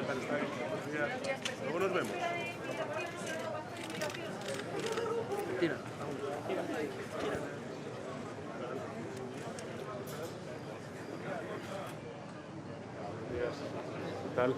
Luego nos vemos. Tira. ¿Qué tal?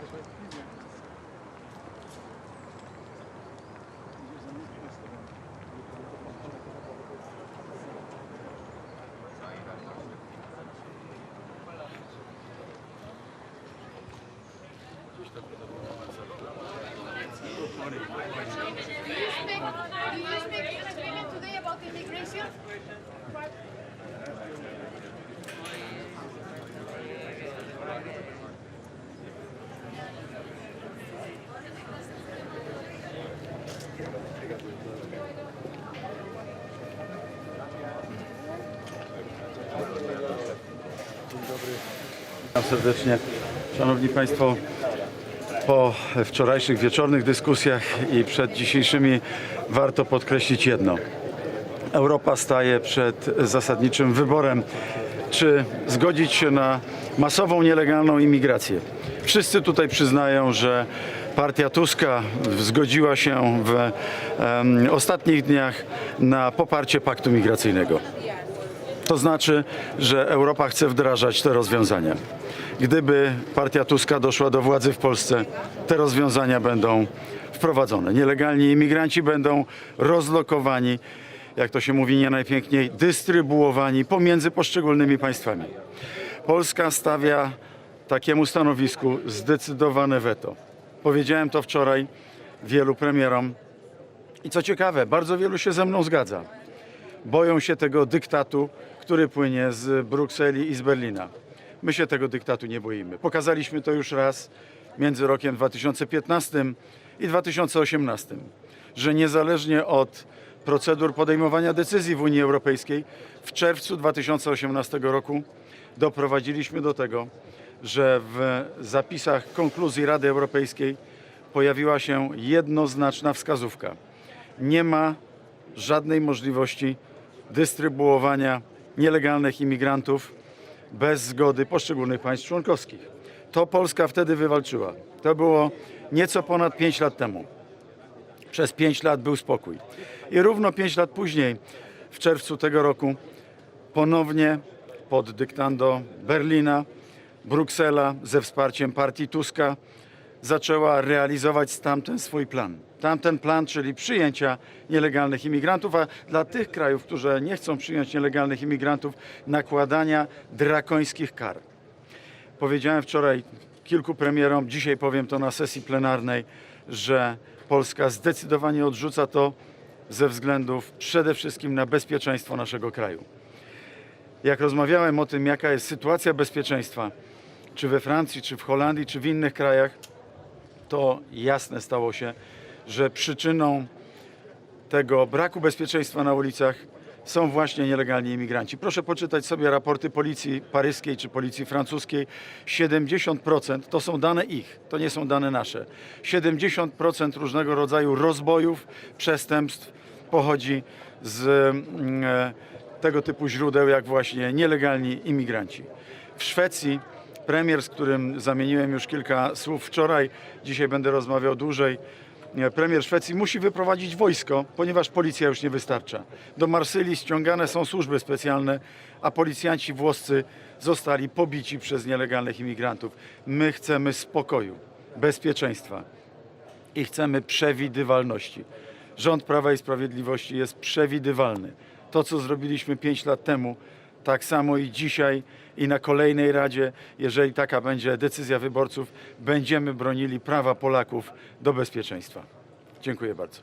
Do you expect an agreement today about immigration? Witam serdecznie. Szanowni Państwo, po wczorajszych wieczornych dyskusjach i przed dzisiejszymi warto podkreślić jedno. Europa staje przed zasadniczym wyborem, czy zgodzić się na masową, nielegalną imigrację. Wszyscy tutaj przyznają, że partia Tuska zgodziła się w ostatnich dniach na poparcie paktu migracyjnego. To znaczy, że Europa chce wdrażać te rozwiązania. Gdyby partia Tuska doszła do władzy w Polsce, te rozwiązania będą wprowadzone. Nielegalni imigranci będą rozlokowani, jak to się mówi nie najpiękniej, dystrybuowani pomiędzy poszczególnymi państwami. Polska stawia takiemu stanowisku zdecydowane weto. Powiedziałem to wczoraj wielu premierom i co ciekawe, bardzo wielu się ze mną zgadza. Boją się tego dyktatu, który płynie z Brukseli i z Berlina. My się tego dyktatu nie boimy. Pokazaliśmy to już raz między rokiem 2015 i 2018, że niezależnie od procedur podejmowania decyzji w Unii Europejskiej w czerwcu 2018 roku doprowadziliśmy do tego, że w zapisach konkluzji Rady Europejskiej pojawiła się jednoznaczna wskazówka. Nie ma żadnej możliwości dystrybuowania nielegalnych imigrantów bez zgody poszczególnych państw członkowskich. To Polska wtedy wywalczyła. To było nieco ponad 5 lat temu. Przez 5 lat był spokój. I równo 5 lat później, w czerwcu tego roku, ponownie pod dyktando Berlina, Bruksela ze wsparciem partii Tuska zaczęła realizować tamten swój plan. Tamten plan, czyli przyjęcia nielegalnych imigrantów, a dla tych krajów, które nie chcą przyjąć nielegalnych imigrantów, nakładania drakońskich kar. Powiedziałem wczoraj kilku premierom, dzisiaj powiem to na sesji plenarnej, że Polska zdecydowanie odrzuca to ze względów przede wszystkim na bezpieczeństwo naszego kraju. Jak rozmawiałem o tym, jaka jest sytuacja bezpieczeństwa, czy we Francji, czy w Holandii, czy w innych krajach, to jasne stało się, że przyczyną tego braku bezpieczeństwa na ulicach są właśnie nielegalni imigranci. Proszę poczytać sobie raporty policji paryskiej czy policji francuskiej. 70% to są dane ich, to nie są dane nasze. 70% różnego rodzaju rozbojów, przestępstw pochodzi z tego typu źródeł, jak właśnie nielegalni imigranci. W Szwecji premier, z którym zamieniłem już kilka słów wczoraj, dzisiaj będę rozmawiał dłużej, premier Szwecji musi wyprowadzić wojsko, ponieważ policja już nie wystarcza. Do Marsylii ściągane są służby specjalne, a policjanci włoscy zostali pobici przez nielegalnych imigrantów. My chcemy spokoju, bezpieczeństwa i chcemy przewidywalności. Rząd Prawa i Sprawiedliwości jest przewidywalny. To, co zrobiliśmy 5 lat temu, tak samo i dzisiaj i na kolejnej Radzie, jeżeli taka będzie decyzja wyborców, będziemy bronili prawa Polaków do bezpieczeństwa. Dziękuję bardzo.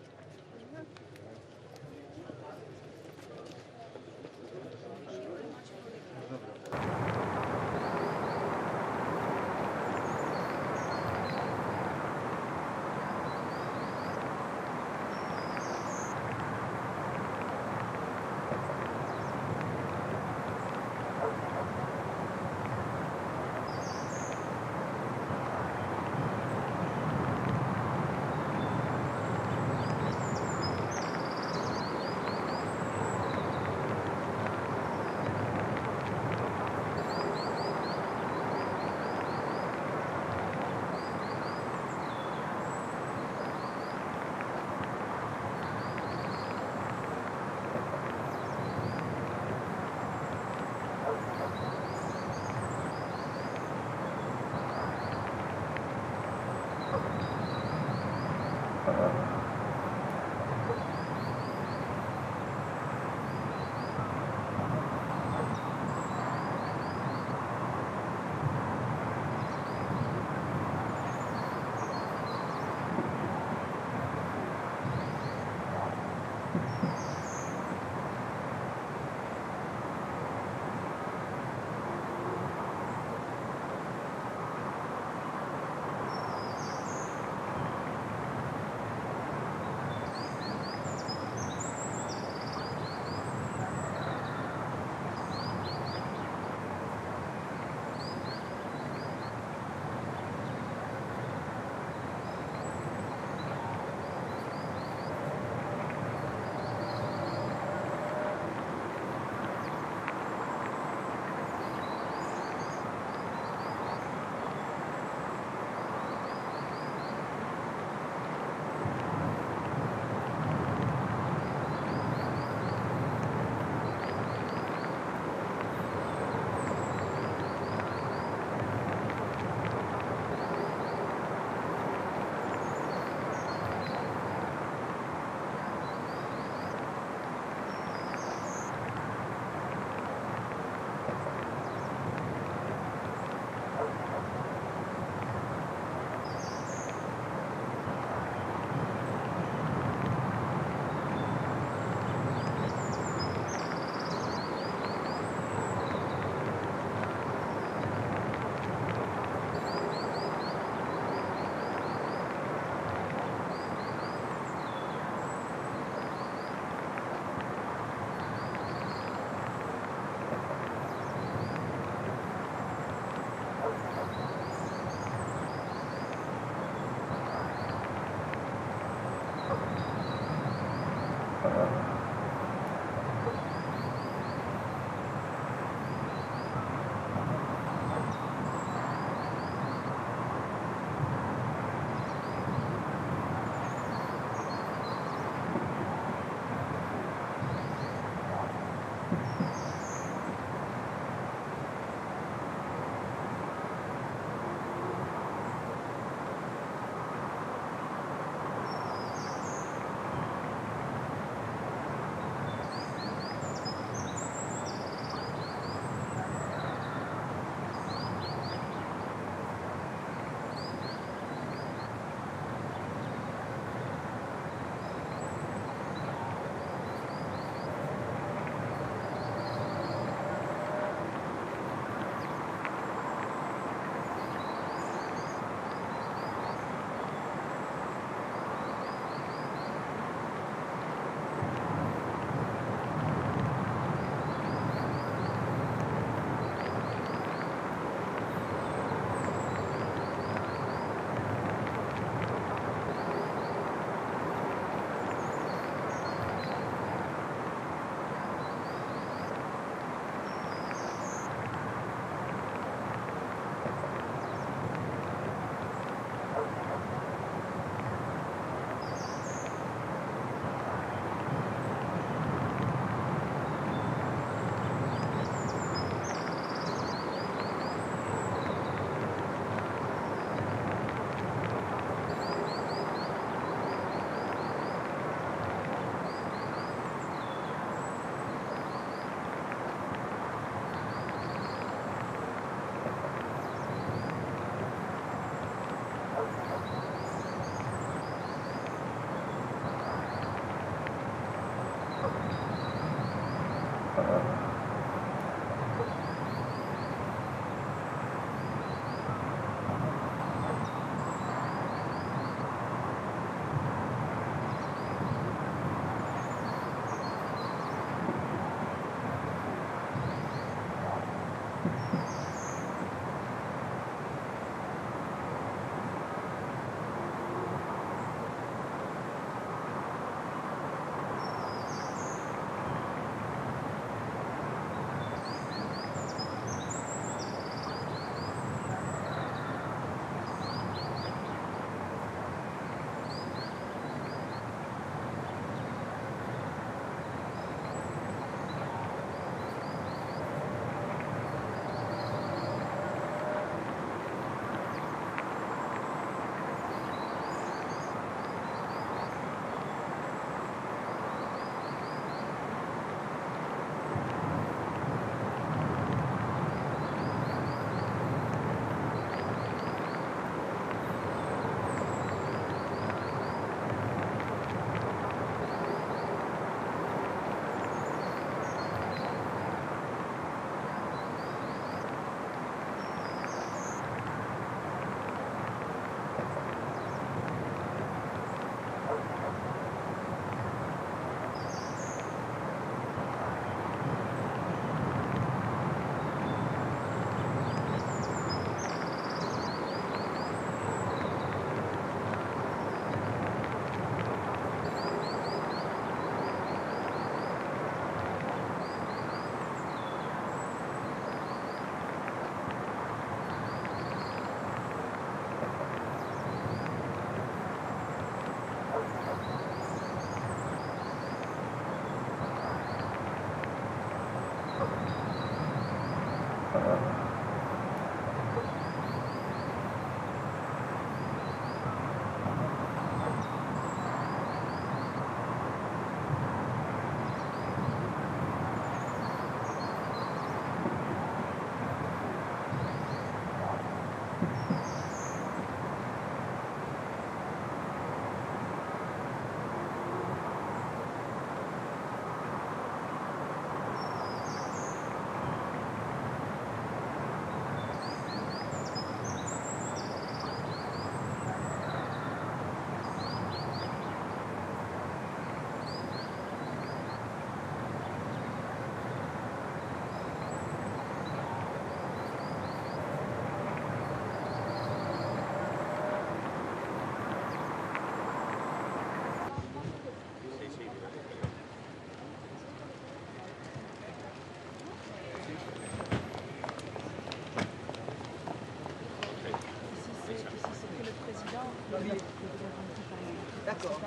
D'accord.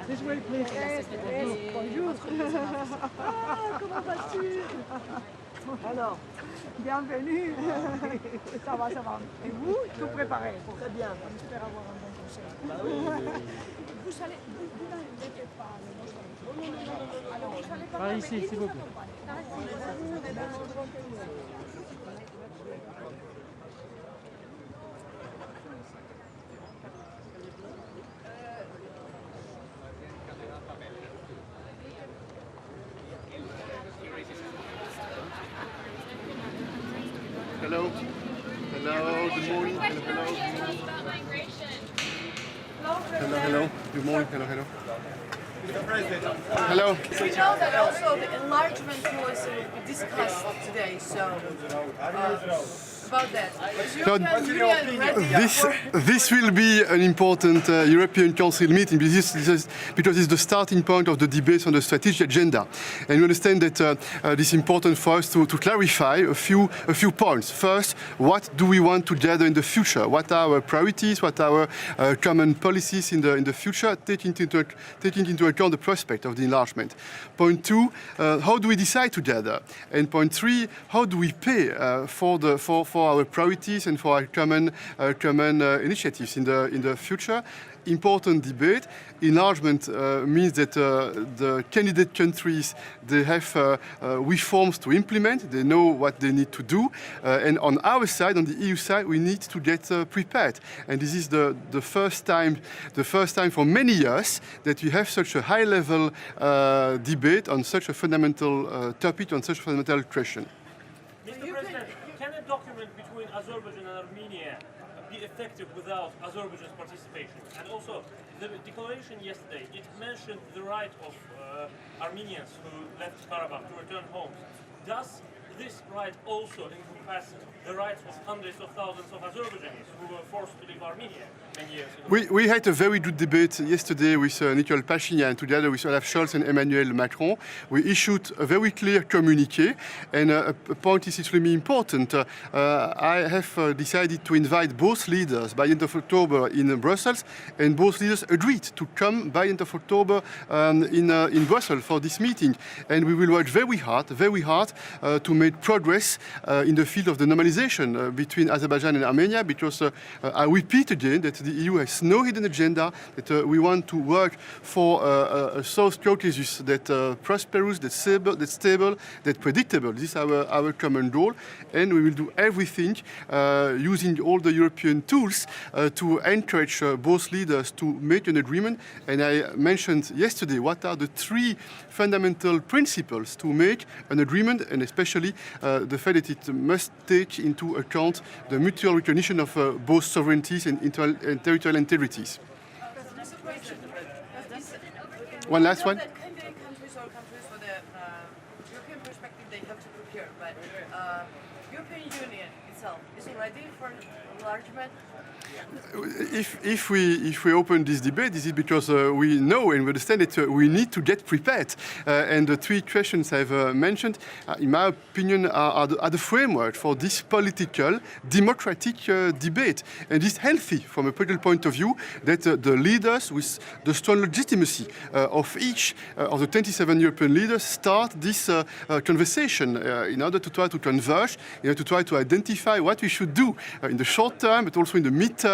This way, please. Yes, bonjour. Comment vas-tu? Alors, bienvenue. Ça va, ça va. Et vous, tout préparé? Très bien. J'espère avoir un bon conseil. Bah oui. Vous allez, vous n'inquiétez pas. Alors, vous allez pas Par ici, s'il vous plaît. Hello. Hello. Good morning. Hello. about migration. Hello. Hello. Good morning. Hello. Hello. Hello. We know that also the enlargement was discussed today, so about that. Is Union ready This will be an important European Council meeting because it's the starting point of the debates on the strategic agenda. And we understand that this is important for us to clarify a few points. First, what do we want to gather in the future? What are our priorities? What are our common policies in the future, taking into account the prospect of the enlargement? Point two, how do we decide together? And point three, how do we pay for our priorities and for our common initiatives in the future? Important debate. Enlargement means that the candidate countries, they have reforms to implement. They know what they need to do. And on our side, on the EU side, we need to get prepared. And this is the first time for many years that we have such a high-level debate on such a fundamental topic, on such a fundamental question. Mr. President, can a document between Azerbaijan and Armenia be effective without Azerbaijan's participation? And also, the declaration yesterday, it mentioned the right of Armenians who left Karabakh to return homes. Does this right also encompass the rights of hundreds of thousands of Azerbaijanis who were forced to leave Armenia many years ago? We had a very good debate yesterday with Nicole Pashinyan together with Olaf Scholz and Emmanuel Macron. We issued a very clear communiqué, and a point is extremely important. I have decided to invite both leaders by end of October in Brussels, and both leaders agreed to come by end of October in Brussels for this meeting. And we will work very hard to make progress in the field of the normalization between Azerbaijan and Armenia, because I repeat again that the EU has no hidden agenda, that we want to work for a South Caucasus that prosperous, that's stable, that's predictable. This is our common goal, and we will do everything using all the European tools to encourage both leaders to make an agreement. And I mentioned yesterday what are the three fundamental principles to make an agreement, and especially the fact that it must take into account the mutual recognition of both sovereignties and territorial integrities. One last one. Candidate countries or countries for the European perspective, they have to prepare. But European Union itself is ready for enlargement. If we open this debate, this is because we know and we understand that we need to get prepared. And the three questions I've mentioned, in my opinion, are the framework for this political, democratic debate. And it's healthy from a political point of view that the leaders with the strong legitimacy of each of the 27 European leaders start this conversation in order to try to converge, in order to try to identify what we should do in the short term, but also in the mid-term,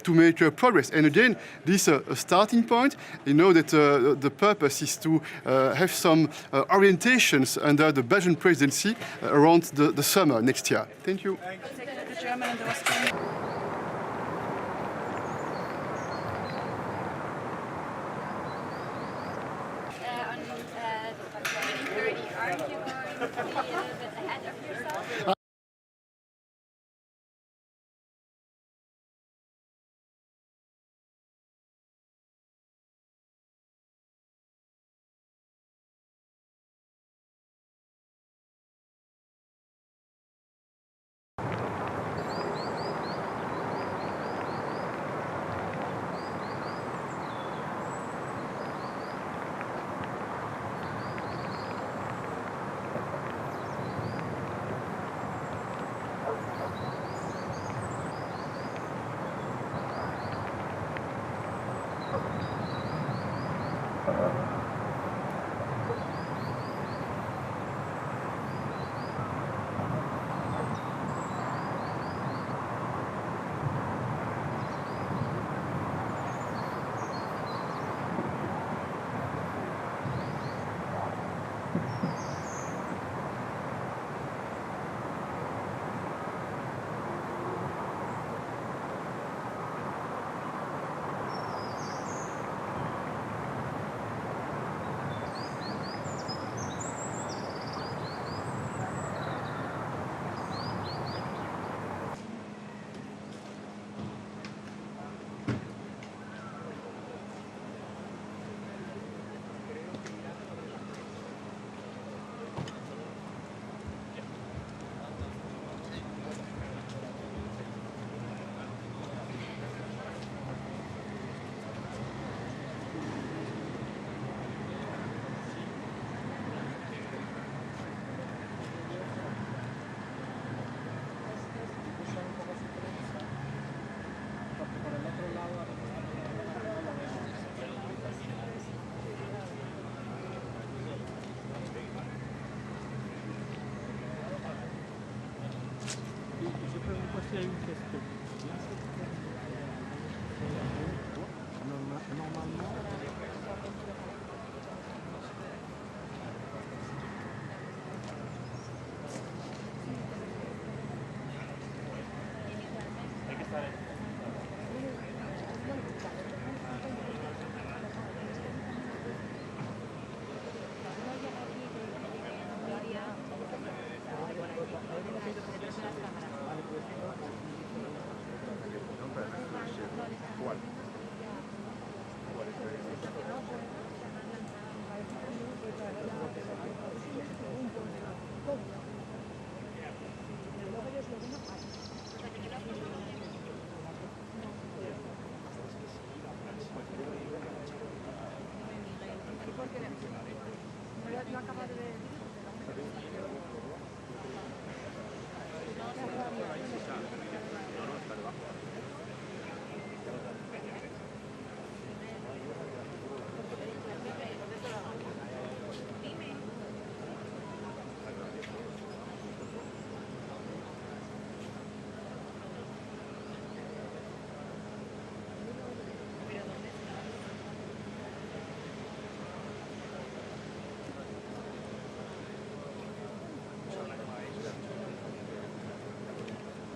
to make progress. And again, this is a starting point. You know that the purpose is to have some orientations under the Belgian presidency around the summer next year. Thank you. The German and the Austrian. On 2030, are you going to be a little bit ahead of yourself?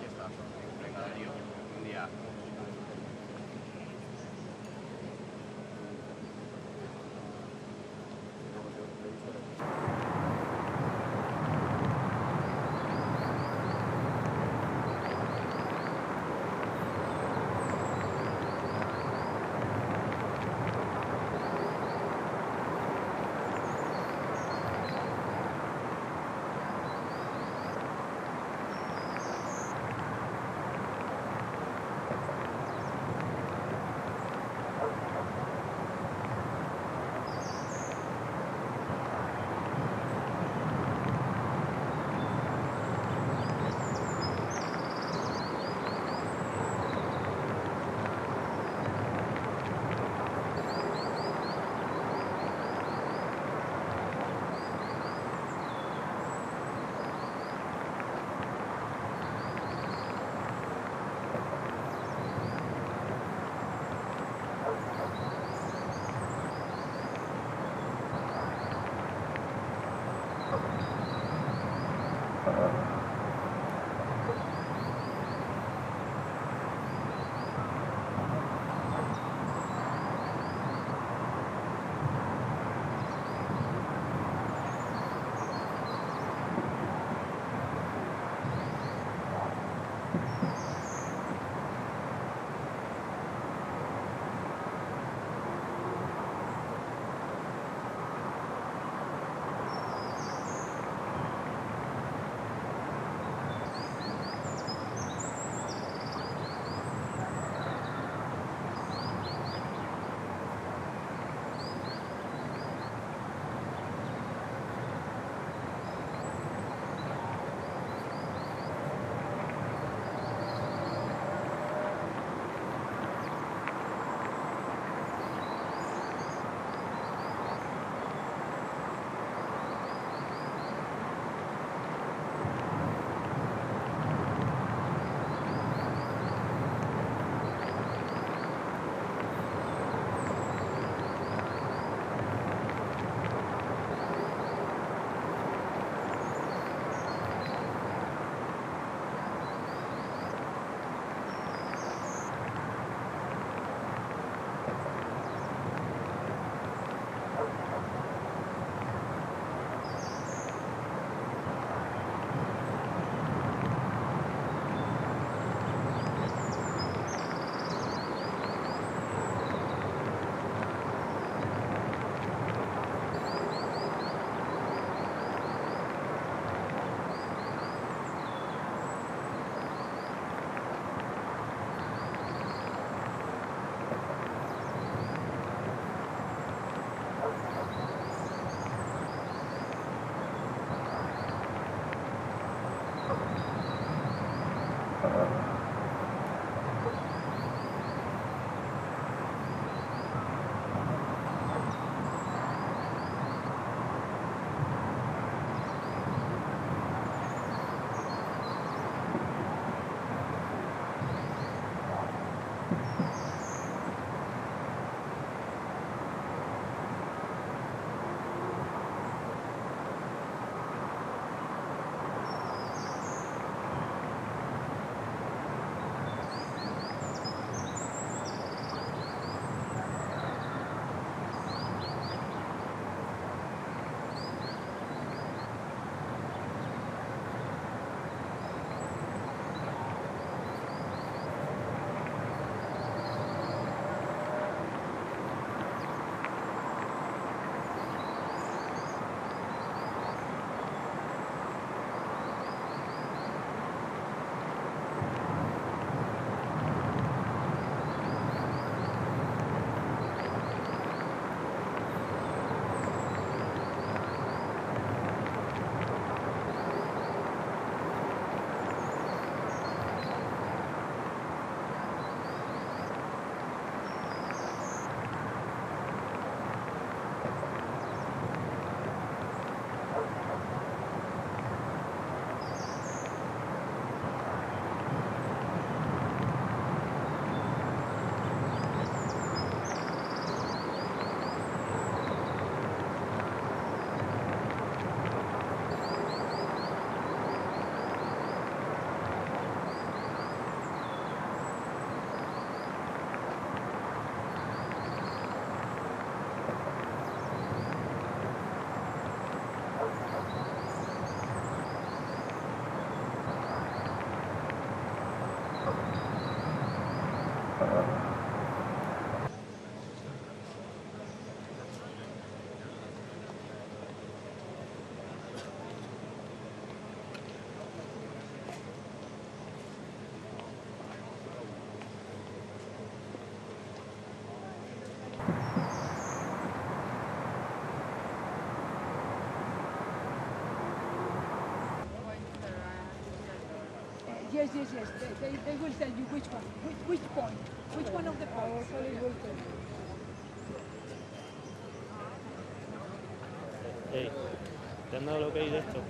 Ya está. Yes. They will tell you which one, which point, which one of the points. Hey, ¿te han dado lo que hay de esto?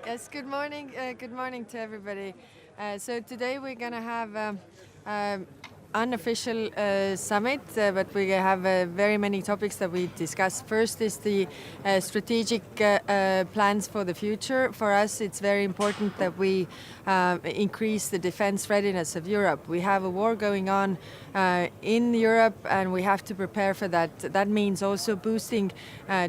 Yes, good morning. Good morning to everybody. So today we're going to have unofficial summit, but we have very many topics that we discuss. First is the strategic plans for the future. For us, it's very important that we increase the defense readiness of Europe. We have a war going on in Europe, and we have to prepare for that. That means also boosting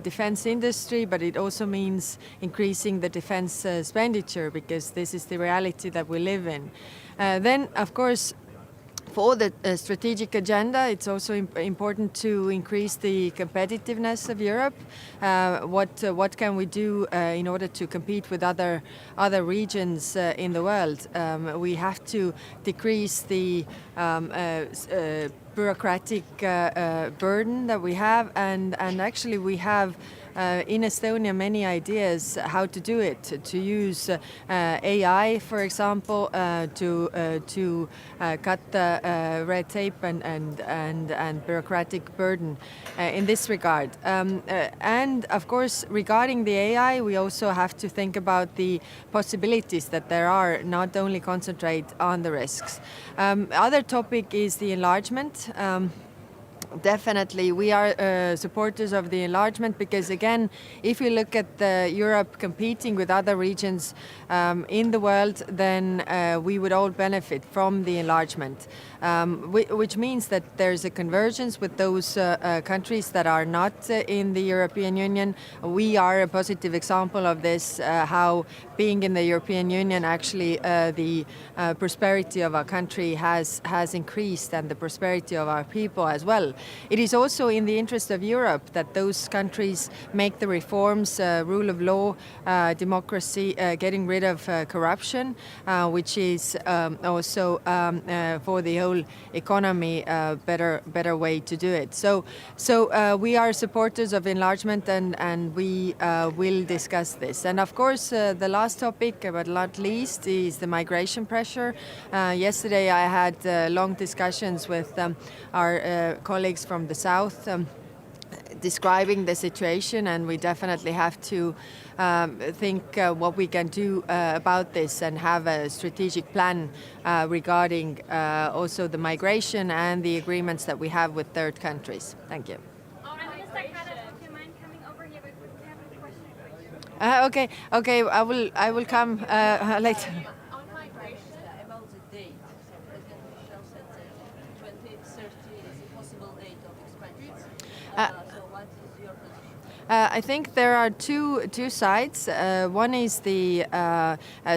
defense industry, but it also means increasing the defense expenditure, because this is the reality that we live in. Then, of course, for the strategic agenda, it's also important to increase the competitiveness of Europe. What can we do in order to compete with other regions in the world? We have to decrease the bureaucratic burden that we have, and actually we have in Estonia many ideas how to do it, to use AI, for example, to cut the red tape and bureaucratic burden in this regard. And of course, regarding the AI, we also have to think about the possibilities that there are, not only concentrate on the risks. Other topic is the enlargement. Definitely, we are supporters of the enlargement, because again, if we look at Europe competing with other regions in the world, then we would all benefit from the enlargement, which means that there's a convergence with those countries that are not in the European Union. We are a positive example of this, how being in the European Union, actually the prosperity of our country has increased, and the prosperity of our people as well. It is also in the interest of Europe that those countries make the reforms, rule of law, democracy, getting rid of corruption, which is also for the whole economy a better way to do it. So we are supporters of enlargement, and we will discuss this. And of course, the last topic, but not least, is the migration pressure. Yesterday I had long discussions with our colleagues from the south, describing the situation, and we definitely have to think what we can do about this, and have a strategic plan regarding also the migration and the agreements that we have with third countries. Thank you. Minister, do you mind coming over here? We have a question for you. Okay, I will come later. On migration, about the date, so President Michel said 2030 is a possible date of expansion. So what is your position? I think there are two sides. One is the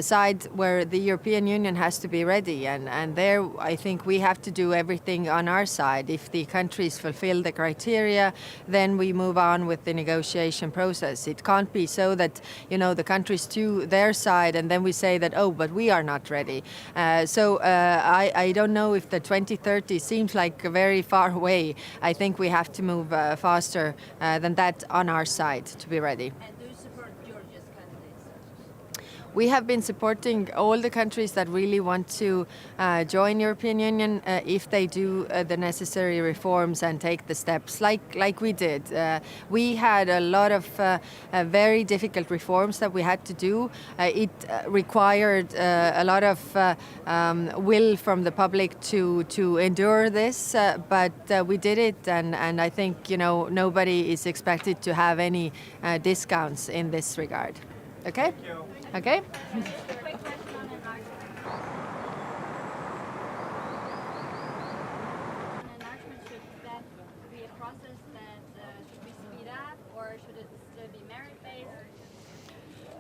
side where the European Union has to be ready, and there I think we have to do everything on our side. If the countries fulfill the criteria, then we move on with the negotiation process. It can't be so that, you know, the countries do their side, and then we say that, oh, but we are not ready. So I don't know if the 2030 seems like very far away. I think we have to move faster than that on our side to be ready. And do you support Georgia's candidates? We have been supporting all the countries that really want to join European Union if they do the necessary reforms and take the steps like we did. We had a lot of very difficult reforms that we had to do. It required a lot of will from the public to endure this, but we did it, and I think, you know, nobody is expected to have any discounts in this regard. Okay? Okay? Quick question on enlargement. On enlargement, should that be a process that should be speed up, or should it still be merit-based?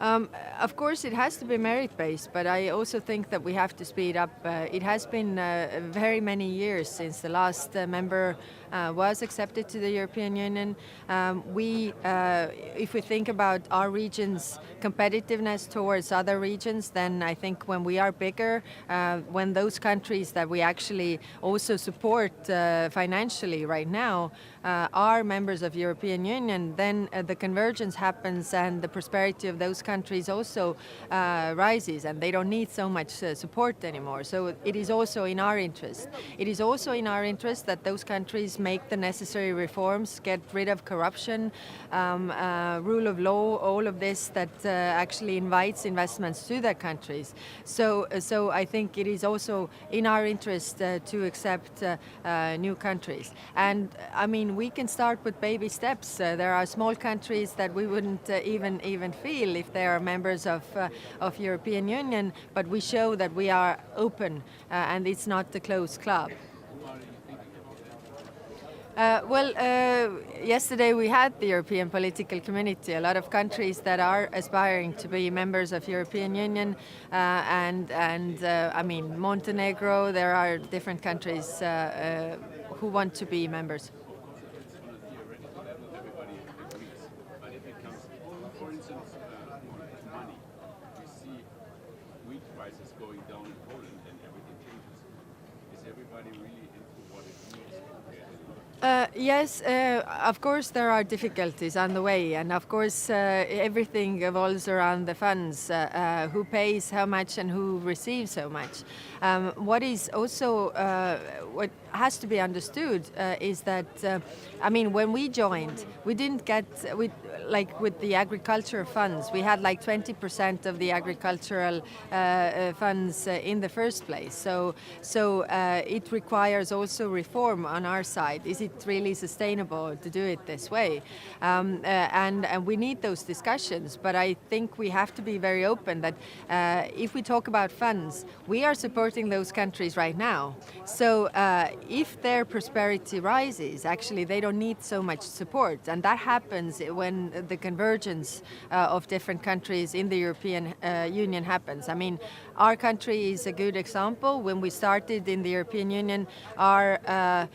Of course, it has to be merit-based, but I also think that we have to speed up. It has been very many years since the last member was accepted to the European Union. If we think about our region's competitiveness towards other regions, then I think when we are bigger, when those countries that we actually also support financially right now are members of European Union, then the convergence happens and the prosperity of those countries also rises, and they don't need so much support anymore. So it is also in our interest. It is also in our interest that those countries make the necessary reforms, get rid of corruption, rule of law, all of this that actually invites investments to their countries. So I think it is also in our interest to accept new countries. And I mean, we can start with baby steps. There are small countries that we wouldn't even feel if they are members of European Union, but we show that we are open and it's not a closed club. Yesterday we had the European Political Community, a lot of countries that are aspiring to be members of European Union, and I mean Montenegro. There are different countries who want to be members. For instance, money. We see wheat prices going down in Poland and everything changes. Is everybody really into what it means? Yes, of course there are difficulties on the way, and of course everything evolves around the funds, who pays how much and who receives how much. What is also what has to be understood is that I mean, when we joined, we didn't get like with the agriculture funds, we had like 20% of the agricultural funds in the first place. So it requires also reform on our side. Is it really sustainable to do it this way? And we need those discussions. But I think we have to be very open that if we talk about funds, we are supporting those countries right now. So if their prosperity rises, actually they don't need so much support, and that happens when the convergence of different countries in the European Union happens. I mean, our country is a good example. When we started in the European Union, I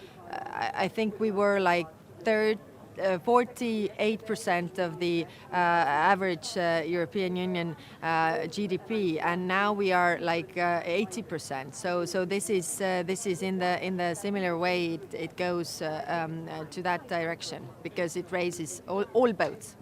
think we were like 48% of the average European Union GDP, and now we are like 80%. So this is in the similar way. It goes to that direction because it raises all boats.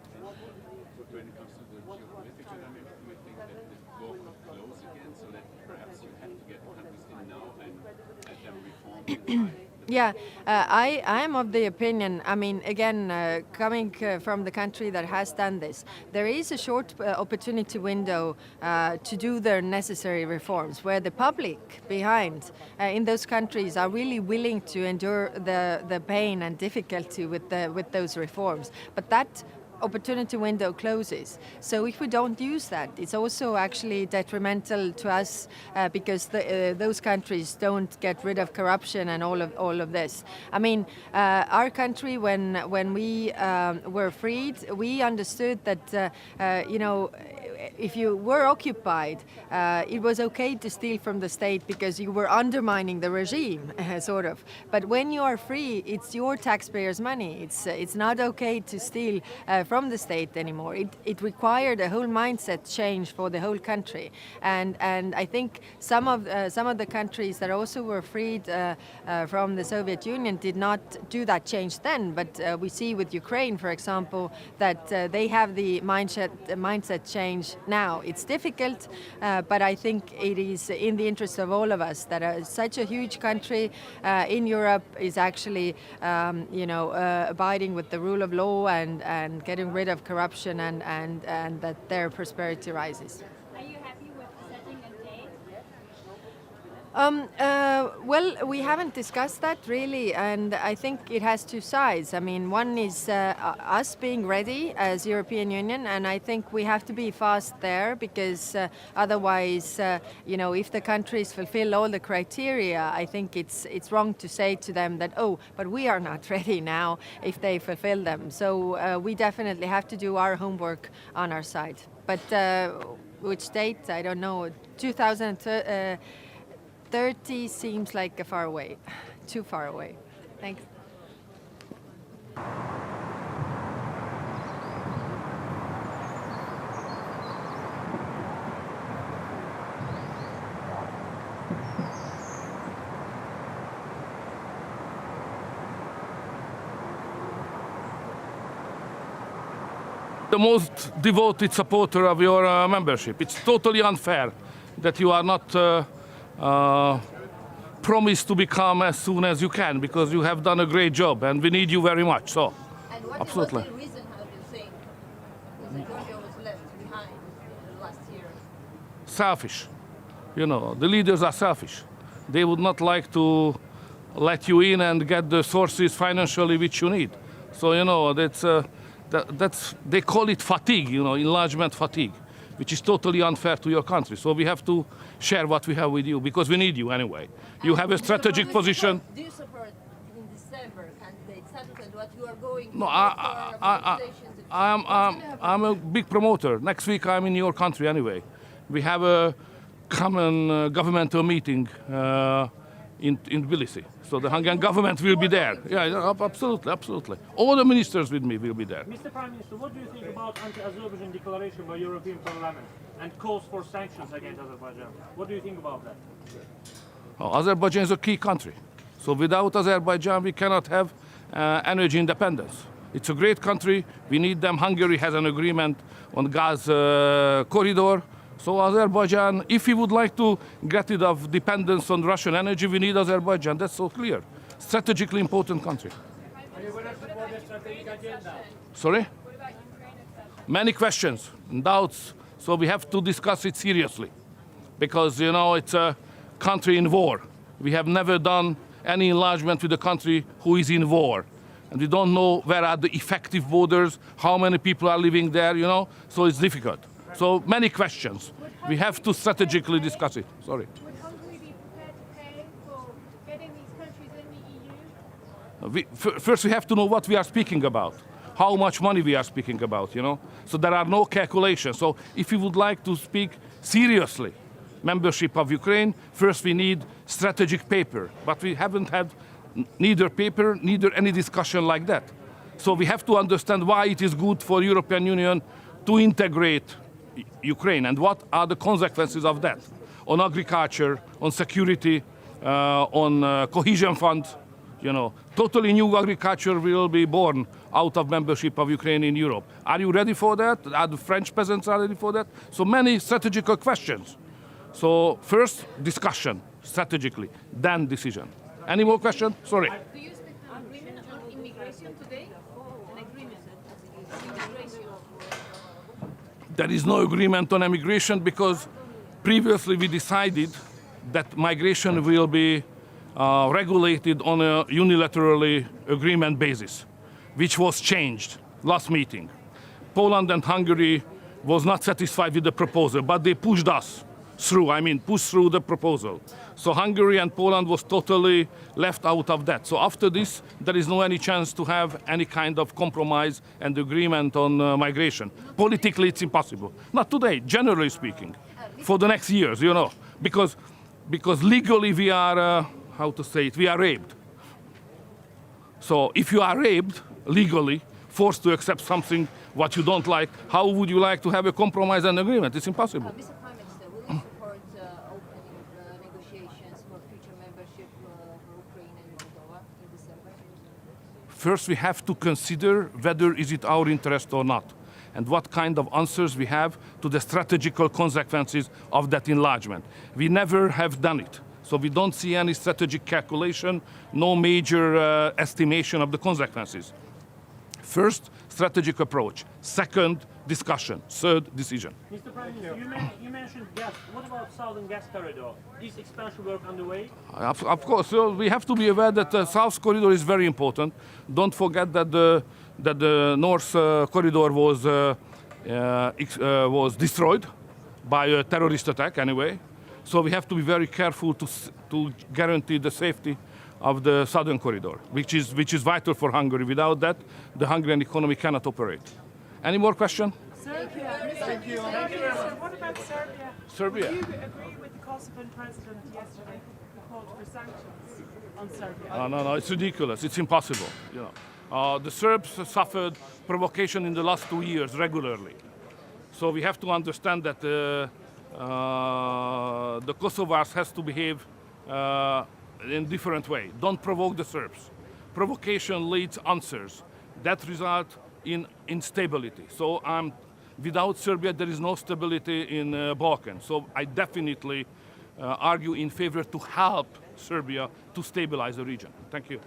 When it comes to the geopolitical dynamic, do you think that the door could close again, so that perhaps you have to get the countries in now and let them reform? Yeah, I am of the opinion, I mean, again, coming from the country that has done this, there is a short opportunity window to do their necessary reforms, where the public behind in those countries are really willing to endure the pain and difficulty with those reforms. But that opportunity window closes. So if we don't use that, it's also actually detrimental to us because those countries don't get rid of corruption and all of this. I mean, our country, when we were freed, we understood that you know, if you were occupied, it was okay to steal from the state because you were undermining the regime, sort of. But when you are free, it's your taxpayers' money. It's not okay to steal from the state anymore. It required a whole mindset change for the whole country. And I think some of the countries that also were freed from the Soviet Union did not do that change then. But we see with Ukraine, for example, that they have the mindset change now. It's difficult, but I think it is in the interest of all of us that such a huge country in Europe is actually, you know, abiding with the rule of law and getting rid of corruption and that their prosperity rises. Are you happy with setting a Well, we haven't discussed that really, and I think it has two sides. I mean, one is us being ready as European Union, and I think we have to be fast there because otherwise, if the countries fulfill all the criteria, I think it's wrong to say to them that, oh, but we are not ready now if they fulfill them. So we definitely have to do our homework on our side. But which date, I don't know, 2030 seems like a far away, too far away. Thanks. The most devoted supporter of your membership. It's totally unfair that you are not promised to become as soon as you can, because you have done a great job and we need you very much. So, And what absolutely. was the reason, how do you think, that Georgia was left behind last year? Selfish. The leaders are selfish. They would not like to let you in and get the sources financially which you need. So, they call it fatigue, enlargement fatigue, which is totally unfair to your country. So we have to share what we have with you, because we need you anyway. You have a strategic position. Do you support in December candidate status and what you are going No, for I'm a big promoter. Next week I'm in your country anyway. We have a common governmental meeting in Tbilisi. So the Hungarian government will be there. Yeah, absolutely. All the ministers with me will be there. Mr. Prime Minister, what do you think about anti-Azerbaijan declaration by European Parliament and calls for sanctions against Azerbaijan? What do you think about that? Azerbaijan is a key country. So without Azerbaijan, we cannot have energy independence. It's a great country. We need them. Hungary has an agreement on gas corridor. So Azerbaijan, if we would like to get rid of dependence on Russian energy, we need Azerbaijan. That's so clear. Strategically important country. Sorry? Many questions and doubts. So we have to discuss it seriously. Because, it's a country in war. We have never done any enlargement with a country who is in war. And we don't know where are the effective borders, how many people are living there, so it's difficult. So many questions. We have to strategically discuss it. Sorry. Would Hungary be prepared to pay for getting these countries in the EU? First, we have to know what we are speaking about, how much money we are speaking about, So there are no calculations. So if we would like to speak seriously membership of Ukraine, first we need strategic paper. But we haven't had neither paper, neither any discussion like that. So we have to understand why it is good for European Union to integrate Ukraine and what are the consequences of that on agriculture, on security, on cohesion fund. Totally new agriculture will be born out of membership of Ukraine in Europe. Are you ready for that? Are the French peasants ready for that? So many strategical questions. So first discussion strategically, then decision. Any more questions? Sorry. Do you expect an agreement on immigration today? An agreement on immigration? There is no agreement on immigration because previously we decided that migration will be regulated on a unilaterally agreement basis, which was changed last meeting. Poland and Hungary was not satisfied with the proposal, but they pushed us through, pushed through the proposal. So Hungary and Poland was totally left out of that. So after this, there is no any chance to have any kind of compromise and agreement on migration. Politically, it's impossible. Not today, generally speaking, for the next years, because legally we are, we are raped. So if you are raped legally, forced to accept something what you don't like, how would you like to have a compromise and agreement? It's impossible. Mr. Prime Minister, will you support opening negotiations for future membership for Ukraine and Moldova in December? First, we have to consider whether is it our interest or not, and what kind of answers we have to the strategical consequences of that enlargement. We never have done it. So we don't see any strategic calculation, no major estimation of the consequences. First, strategic approach. Second, discussion. Third, decision. Mr. Prime Minister, you mentioned gas. What about Southern Gas Corridor? Is expansion work underway? Of course, so we have to be aware that the South Corridor is very important. Don't forget that the North Corridor was destroyed by a terrorist attack anyway. So we have to be very careful to guarantee the safety of the Southern Corridor, which is vital for Hungary. Without that, the Hungarian economy cannot operate. Any more questions? Serbia. Thank you. What about Serbia? Serbia. Do you agree with the Kosovan president yesterday who called for sanctions on Serbia? No, it's ridiculous. It's impossible. You know, the Serbs suffered provocation in the last 2 years regularly. So we have to understand that the Kosovars has to behave in different way. Don't provoke the Serbs. Provocation leads answers. That result in instability. So without Serbia, there is no stability in Balkans. So I definitely argue in favor to help Serbia to stabilize the region. Thank you.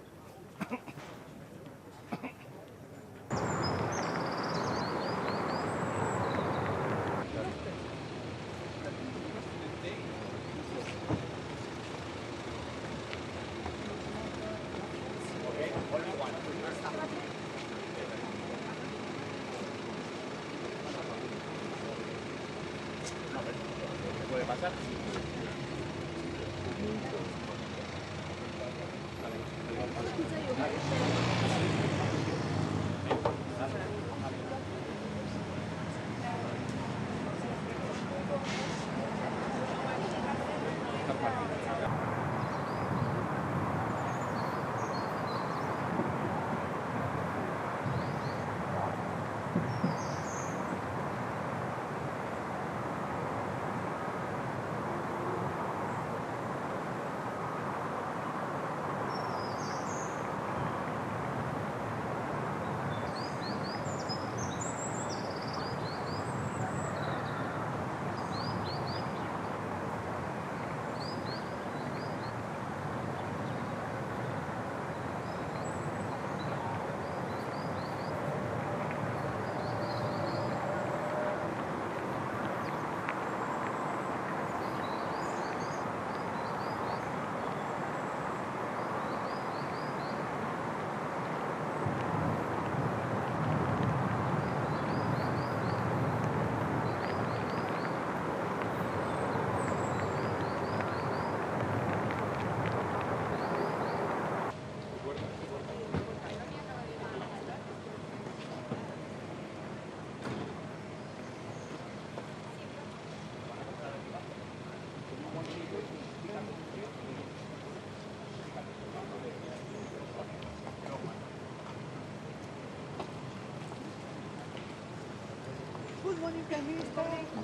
When you can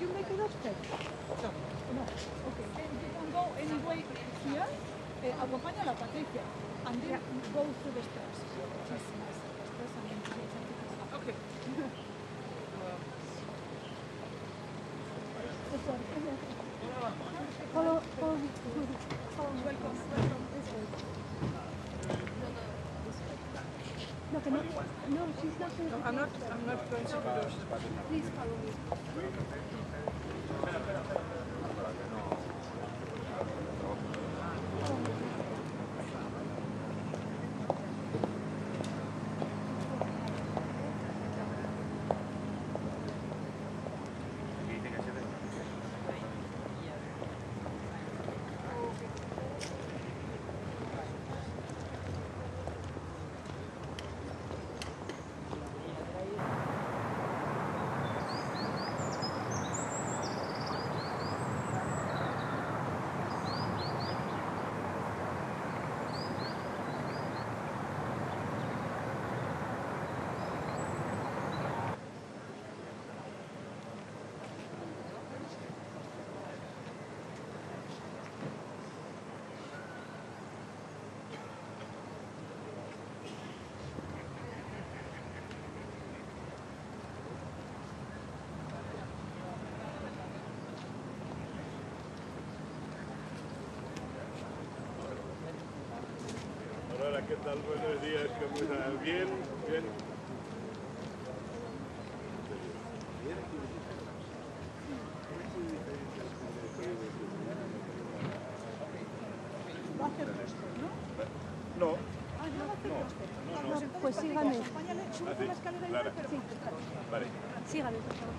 you make an upstep. No. Okay. Then you can go anyway here, acompaña a la Patricia, and then go through the stairs. Okay. Hello. Welcome. No, she's not going to. I'm not going to do this. Please follow me. ¿Qué tal? Buenos días, ¿cómo están? Bien, bien. Pues sígame. Sube por la escalera igual, pero sí. Vale. Sígame, por favor.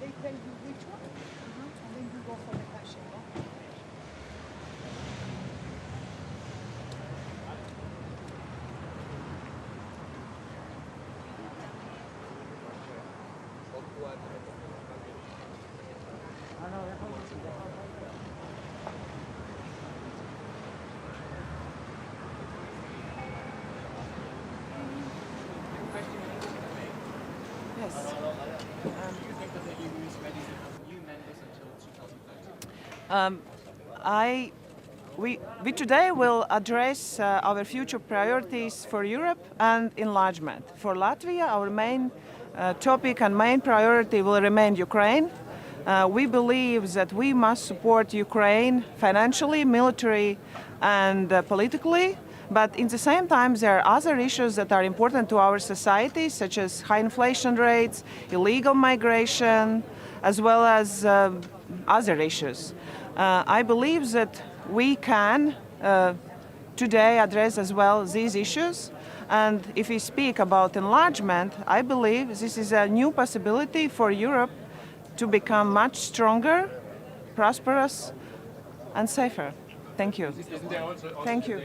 They tell you which one, and then you go for the caching. Yes. We today will address our future priorities for Europe and enlargement. For Latvia, our main topic and main priority will remain Ukraine. We believe that we must support Ukraine financially, militarily, and politically. But in the same time, there are other issues that are important to our society, such as high inflation rates, illegal migration, as well as other issues. I believe that we can today address as well these issues. And if we speak about enlargement, I believe this is a new possibility for Europe to become much stronger, prosperous, and safer. Thank you. Thank you.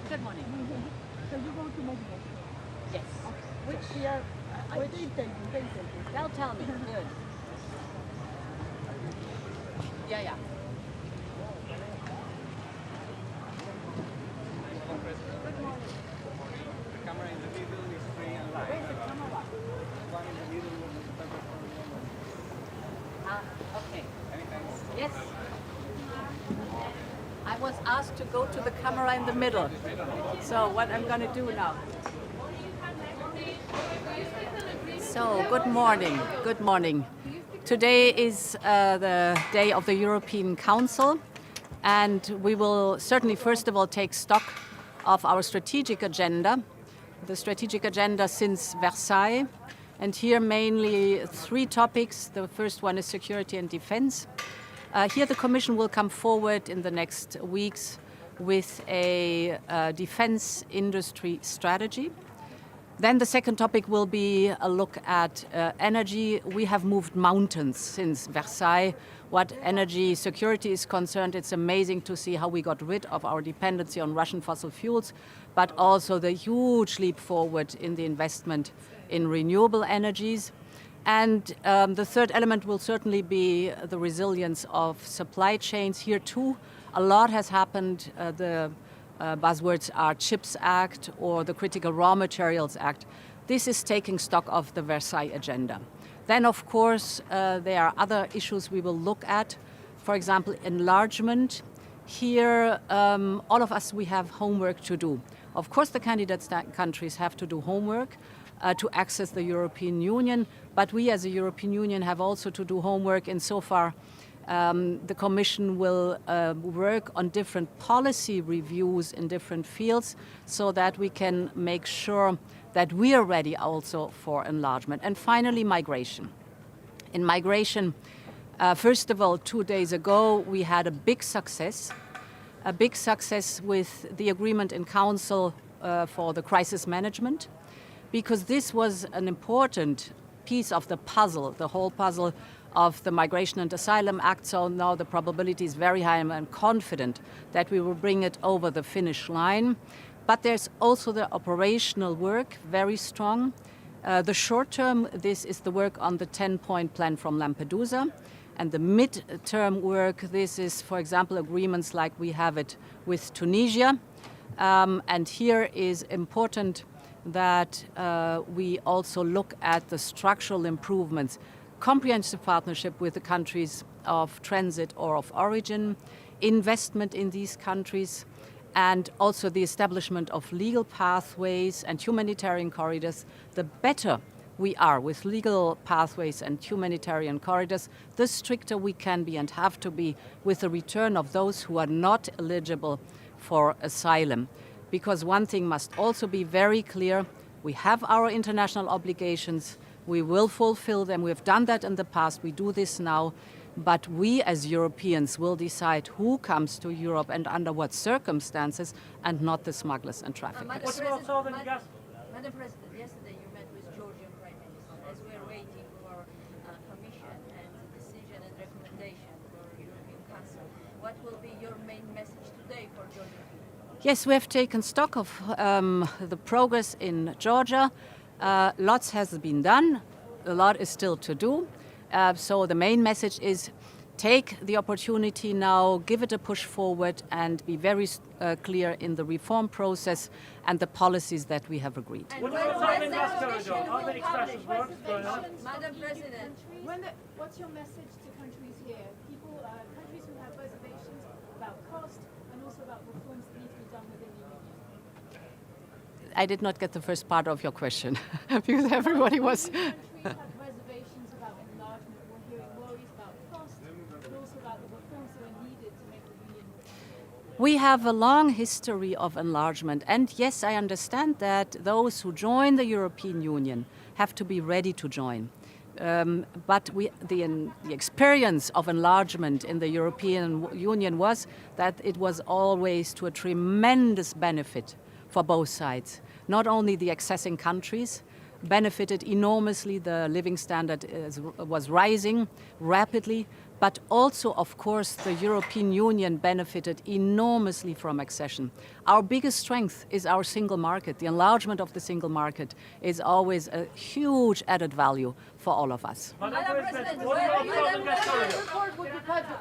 Good morning. So you go to Mexico? Yes. Which year? They'll tell me. Good. Yeah, yeah. The camera in the middle is free and live. Where's the camera? The one in the middle was the purpose for the moment. Okay. Anytime. Yes. I was asked to go to the camera in the middle. So what I'm going to do now. So good morning. Good morning. Today is the day of the European Council, and we will certainly first of all take stock of our strategic agenda, the strategic agenda since Versailles. And here mainly three topics. The first one is security and defense. Here the Commission will come forward in the next weeks with a defense industry strategy. Then the second topic will be a look at energy. We have moved mountains since Versailles. What energy security is concerned, it's amazing to see how we got rid of our dependency on Russian fossil fuels, but also the huge leap forward in the investment in renewable energies. And the third element will certainly be the resilience of supply chains. Here too, a lot has happened. The buzzwords are CHIPS Act or the Critical Raw Materials Act. This is taking stock of the Versailles agenda. Then, of course, there are other issues we will look at. For example, enlargement. Here, all of us, we have homework to do. Of course, the candidate countries have to do homework to access the European Union, but we as a European Union have also to do homework insofar the Commission will work on different policy reviews in different fields so that we can make sure that we are ready also for enlargement. And finally, migration. In migration, first of all, 2 days ago, we had a big success with the agreement in Council for the crisis management, because this was an important piece of the puzzle, the whole puzzle of the Migration and Asylum Act. So now the probability is very high, and I'm confident that we will bring it over the finish line. But there's also the operational work, very strong. The short term, this is the work on the 10-point plan from Lampedusa. And the mid-term work, this is, for example, agreements like we have it with Tunisia. And here is important that we also look at the structural improvements, comprehensive partnership with the countries of transit or of origin, investment in these countries, and also the establishment of legal pathways and humanitarian corridors. The better we are with legal pathways and humanitarian corridors, the stricter we can be and have to be with the return of those who are not eligible for asylum. Because one thing must also be very clear, we have our international obligations, we will fulfill them, we have done that in the past, we do this now, but we as Europeans will decide who comes to Europe and under what circumstances, and not the smugglers and traffickers. Madam President, yesterday you met with Georgian Prime Minister as we are waiting for Commission and decision and recommendation for European Council. What will be your main message today for Georgia? Yes, we have taken stock of the progress in Georgia. Lots has been done, a lot is still to do. So the main message is take the opportunity now, give it a push forward and be very clear in the reform process and the policies that we have agreed. What about Southern Gas Corridor? Are there extractions work going on? Madam President, what's your message to countries here? People, countries who have reservations about cost and also about reforms that need to be done within the Union? I did not get the first part of your question because everybody was... We have a long history of enlargement, and yes, I understand that those who join the European Union have to be ready to join. But the experience of enlargement in the European Union was that it was always to a tremendous benefit for both sides. Not only the accessing countries benefited enormously, the living standard was rising rapidly, but also, of course, the European Union benefited enormously from accession. Our biggest strength is our single market. The enlargement of the single market is always a huge added value for all of us. Madam President, what about Southern Gas Corridor?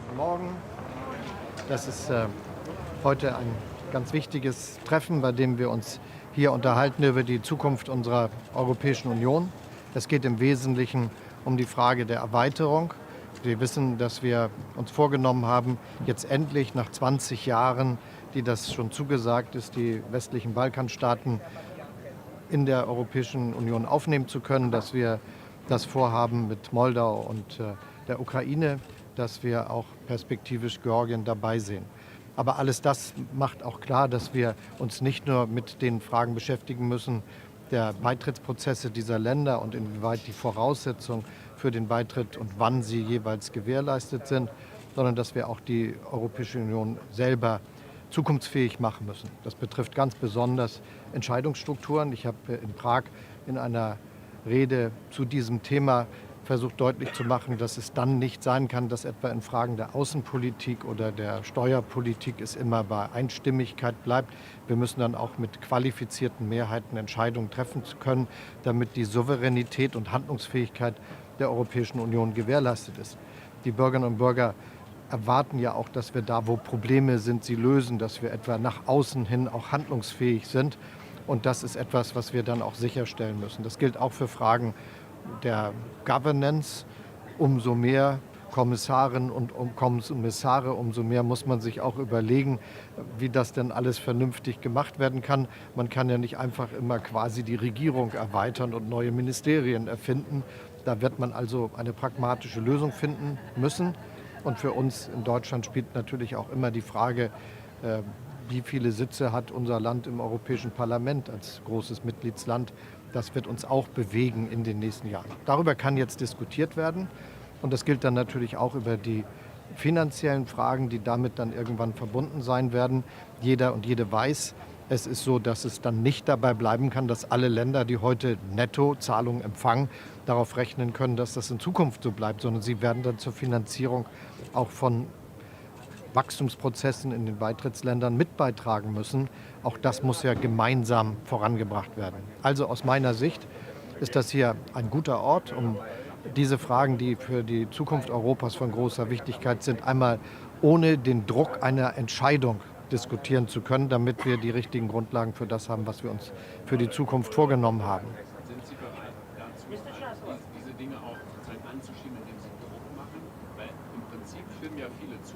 Guten Morgen. Das ist heute ein ganz wichtiges Treffen, bei dem wir uns hier unterhalten über die Zukunft unserer Europäischen Union. Es geht im Wesentlichen um die Frage der Erweiterung. Wir wissen, dass wir uns vorgenommen haben, jetzt endlich nach 20 Jahren, die das schon zugesagt ist, die westlichen Balkanstaaten in der Europäischen Union aufnehmen zu können, dass wir das vorhaben mit Moldau und der Ukraine, dass wir auch perspektivisch Georgien dabei sehen. Aber alles das macht auch klar, dass wir uns nicht nur mit den Fragen beschäftigen müssen, der Beitrittsprozesse dieser Länder und inwieweit die Voraussetzungen für den Beitritt und wann sie jeweils gewährleistet sind, sondern dass wir auch die Europäische Union selber zukunftsfähig machen müssen. Das betrifft ganz besonders Entscheidungsstrukturen. Ich habe in Prag in einer Rede zu diesem Thema versucht deutlich zu machen, dass es dann nicht sein kann, dass etwa in Fragen der Außenpolitik oder der Steuerpolitik es immer bei Einstimmigkeit bleibt. Wir müssen dann auch mit qualifizierten Mehrheiten Entscheidungen treffen können, damit die Souveränität und Handlungsfähigkeit der Europäischen Union gewährleistet ist. Die Bürgerinnen und Bürger erwarten ja auch, dass wir da, wo Probleme sind, sie lösen, dass wir etwa nach außen hin auch handlungsfähig sind. Und das ist etwas, was wir dann auch sicherstellen müssen. Das gilt auch für Fragen der Governance. Umso mehr Kommissarinnen und Kommissare, umso mehr muss man sich auch überlegen, wie das denn alles vernünftig gemacht werden kann. Man kann ja nicht einfach immer quasi die Regierung erweitern und neue Ministerien erfinden. Da wird man also eine pragmatische Lösung finden müssen. Und für uns in Deutschland spielt natürlich auch immer die Frage, wie viele Sitze hat unser Land im Europäischen Parlament als großes Mitgliedsland. Das wird uns auch bewegen in den nächsten Jahren. Darüber kann jetzt diskutiert werden. Und das gilt dann natürlich auch über die finanziellen Fragen, die damit dann irgendwann verbunden sein werden. Jeder und jede weiß, es ist so, dass es dann nicht dabei bleiben kann, dass alle Länder, die heute Nettozahlungen empfangen, darauf rechnen können, dass das in Zukunft so bleibt, sondern sie werden dann zur Finanzierung auch von Wachstumsprozessen in den Beitrittsländern mit beitragen müssen. Auch das muss ja gemeinsam vorangebracht werden. Also aus meiner Sicht ist das hier ein guter Ort, um diese Fragen, die für die Zukunft Europas von großer Wichtigkeit sind, einmal ohne den Druck einer Entscheidung diskutieren zu können, damit wir die richtigen Grundlagen für das haben, was wir uns für die Zukunft vorgenommen haben. Sind Sie bereit dazu, diese Dinge auch anzuschieben, indem Sie Druck machen? Weil im Prinzip stimmen ja viele zu,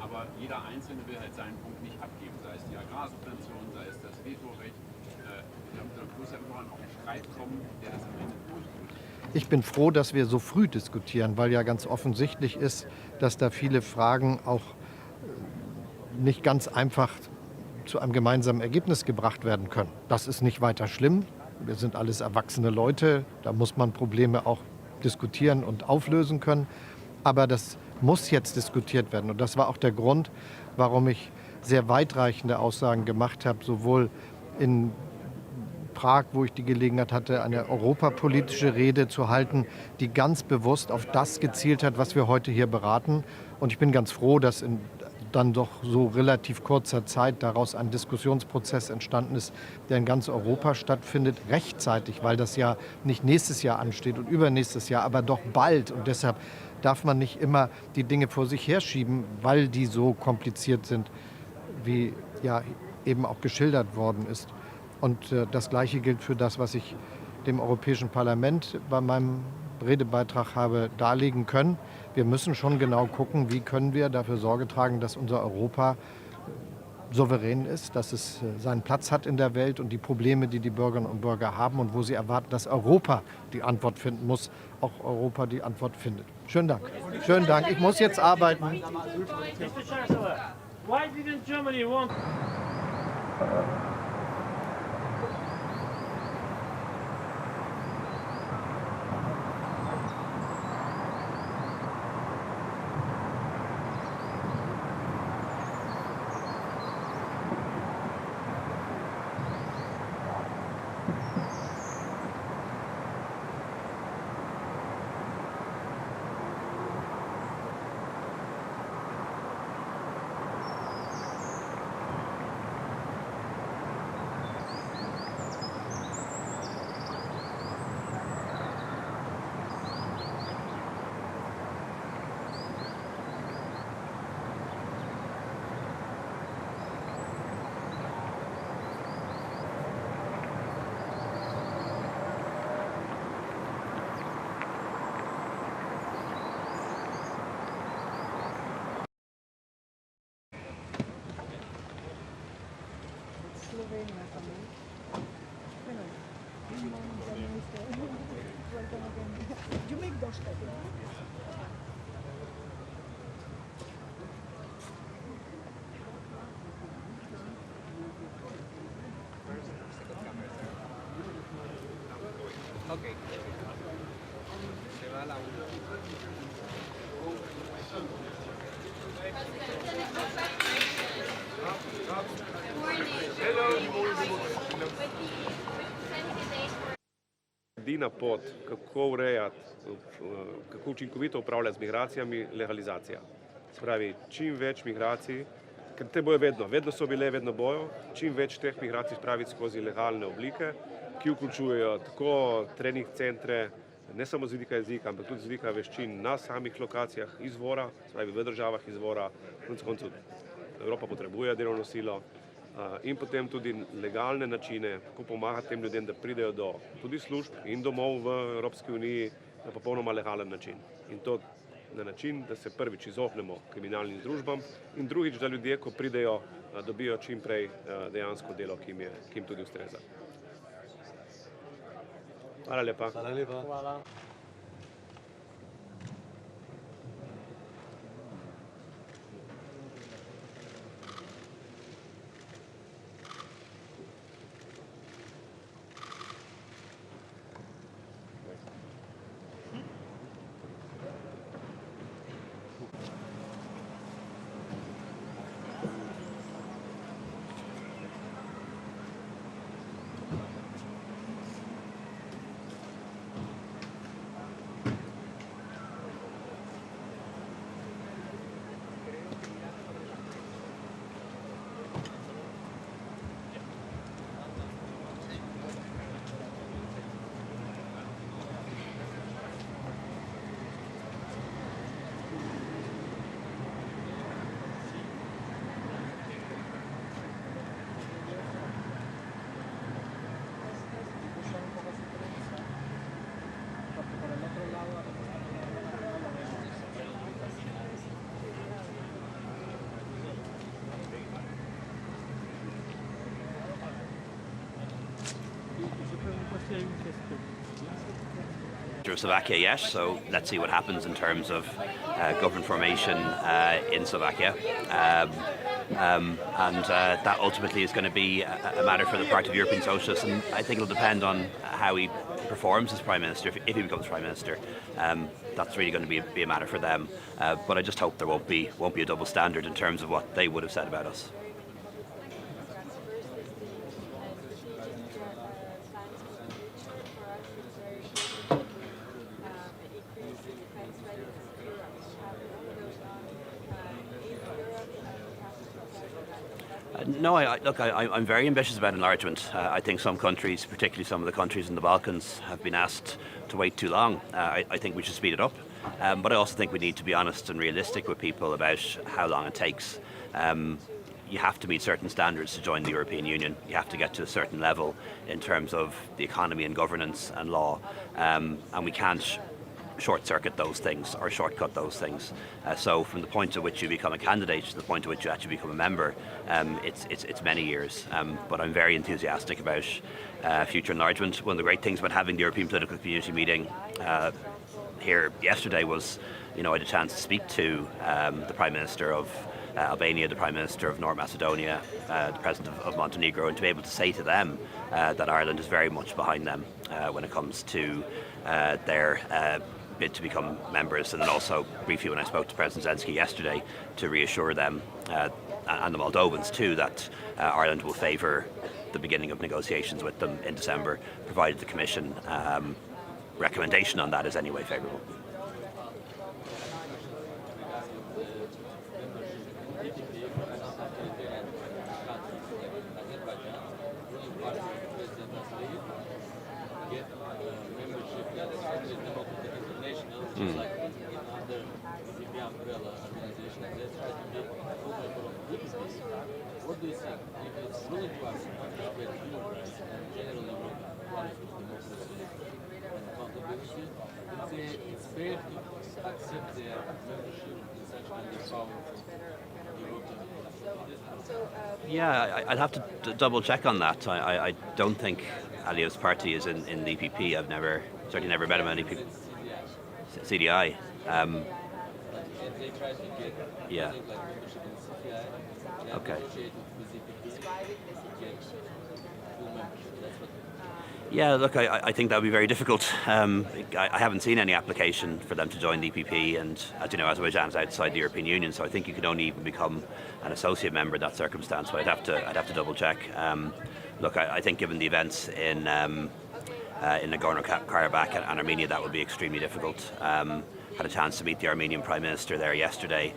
aber jeder Einzelne will halt seinen Punkt nicht abgeben, sei es die Agrarsubvention, sei es das Vetorecht. Da muss ja irgendwann auch ein Streit kommen, der das am Ende durchführt. Ich bin froh, dass wir so früh diskutieren, weil ja ganz offensichtlich ist, dass da viele Fragen auch nicht ganz einfach zu einem gemeinsamen Ergebnis gebracht werden können. Das ist nicht weiter schlimm. Wir sind alles erwachsene Leute, da muss man Probleme auch diskutieren und auflösen können. Aber das muss jetzt diskutiert werden. Und das war auch der Grund, warum ich sehr weitreichende Aussagen gemacht habe, sowohl in Prag, wo ich die Gelegenheit hatte, eine europapolitische Rede zu halten, die ganz bewusst auf das gezielt hat, was wir heute hier beraten. Und ich bin ganz froh, dass in dann doch so relativ kurzer Zeit daraus ein Diskussionsprozess entstanden ist, der in ganz Europa stattfindet, rechtzeitig, weil das ja nicht nächstes Jahr ansteht und übernächstes Jahr, aber doch bald. Und deshalb darf man nicht immer die Dinge vor sich herschieben, weil die so kompliziert sind, wie ja eben auch geschildert worden ist. Und das Gleiche gilt für das, was ich dem Europäischen Parlament bei meinem Redebeitrag habe darlegen können. Wir müssen schon genau gucken, wie können wir dafür Sorge tragen, dass unser Europa souverän ist, dass es seinen Platz hat in der Welt und die Probleme, die die Bürgerinnen und Bürger haben und wo sie erwarten, dass Europa die Antwort finden muss, auch Europa die Antwort findet. Schönen Dank. Schönen Dank. Ich muss jetzt arbeiten. Mr. Chancellor, why didn't Germany want... You make those Okay. Se va la Edina pot, kako urejati, kako učinkovito upravljati z migracijami, legalizacija. Se pravi, čim več migracij, ker te bojo vedno so bile, vedno bojo, čim več teh migracij spraviti skozi legalne oblike, ki vključujejo tako trening centre, ne samo z vidika jezika, ampak tudi z vidika veščin na samih lokacijah izvora, se pravi v državah izvora, konec koncev Evropa potrebuje delovno silo, in potem tudi legalne načine, kako pomagati tem ljudem, da pridejo do tudi služb in domov v Evropski uniji na popolnoma legalen način. In to na način, da se prvič izognemo kriminalnim združbam in drugič, da ljudje, ko pridejo, dobijo čim prej dejansko delo, ki jim tudi ustreza. Hvala lepa. Hvala lepa. Hvala. Slovakia yet, so let's see what happens in terms of government formation in Slovakia. And that ultimately is going to be a matter for the Party of European Socialists, and I think it'll depend on how he performs as Prime Minister, if he becomes Prime Minister. That's really going to be a matter for them. But I just hope there won't be a double standard in terms of what they would have said about us. No, I'm very ambitious about enlargement. I think some countries, particularly some of the countries in the Balkans, have been asked to wait too long. I think we should speed it up. But I also think we need to be honest and realistic with people about how long it takes. You have to meet certain standards to join the European Union. You have to get to a certain level in terms of the economy and governance and law. And we can't short-circuit those things or shortcut those things. So from the point at which you become a candidate to the point at which you actually become a member, it's many years. But I'm very enthusiastic about future enlargement. One of the great things about having the European Political Community meeting here yesterday was, I had a chance to speak to the Prime Minister of Albania, the Prime Minister of North Macedonia, the President of Montenegro, and to be able to say to them that Ireland is very much behind them when it comes to their bid to become members, and then also briefly when I spoke to President Zelensky yesterday to reassure them and the Moldovans too that Ireland will favour the beginning of negotiations with them in December, provided the Commission recommendation on that is anyway favourable. What do you think? If it's really to participate in Europe and generally Europe democracy and accountability, it's fair to accept their membership in such kind of powerful European. Yeah, I'd have to double check on that. I don't think Aliyev's party is in the EPP. I've certainly never met him in EPP. CDI. They try to get yeah. membership in CDI. Okay. Yeah, look, I think that would be very difficult. I haven't seen any application for them to join the EPP, and as you know, Azerbaijan is outside the European Union, so I think you could only even become an associate member in that circumstance. But I'd have to double check. Look, I think given the events in Nagorno-Karabakh and Armenia, that would be extremely difficult. Had a chance to meet the Armenian Prime Minister there yesterday.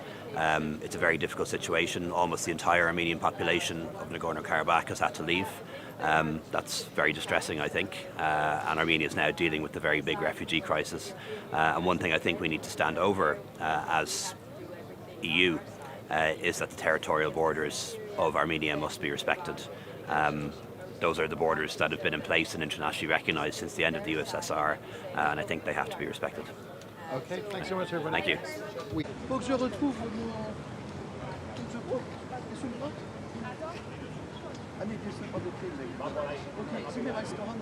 It's a very difficult situation. Almost the entire Armenian population of Nagorno-Karabakh has had to leave. That's very distressing, I think. And Armenia is now dealing with the very big refugee crisis. And one thing I think we need to stand over as EU is that the territorial borders of Armenia must be respected. Those are the borders that have been in place and internationally recognised since the end of the USSR, and I think they have to be respected. Okay, thanks so much, everybody. Thank you. Faut que je retrouve mon... Sur le vote? Ah nee, die sind pas de télé. Ok, c'est mes restaurants.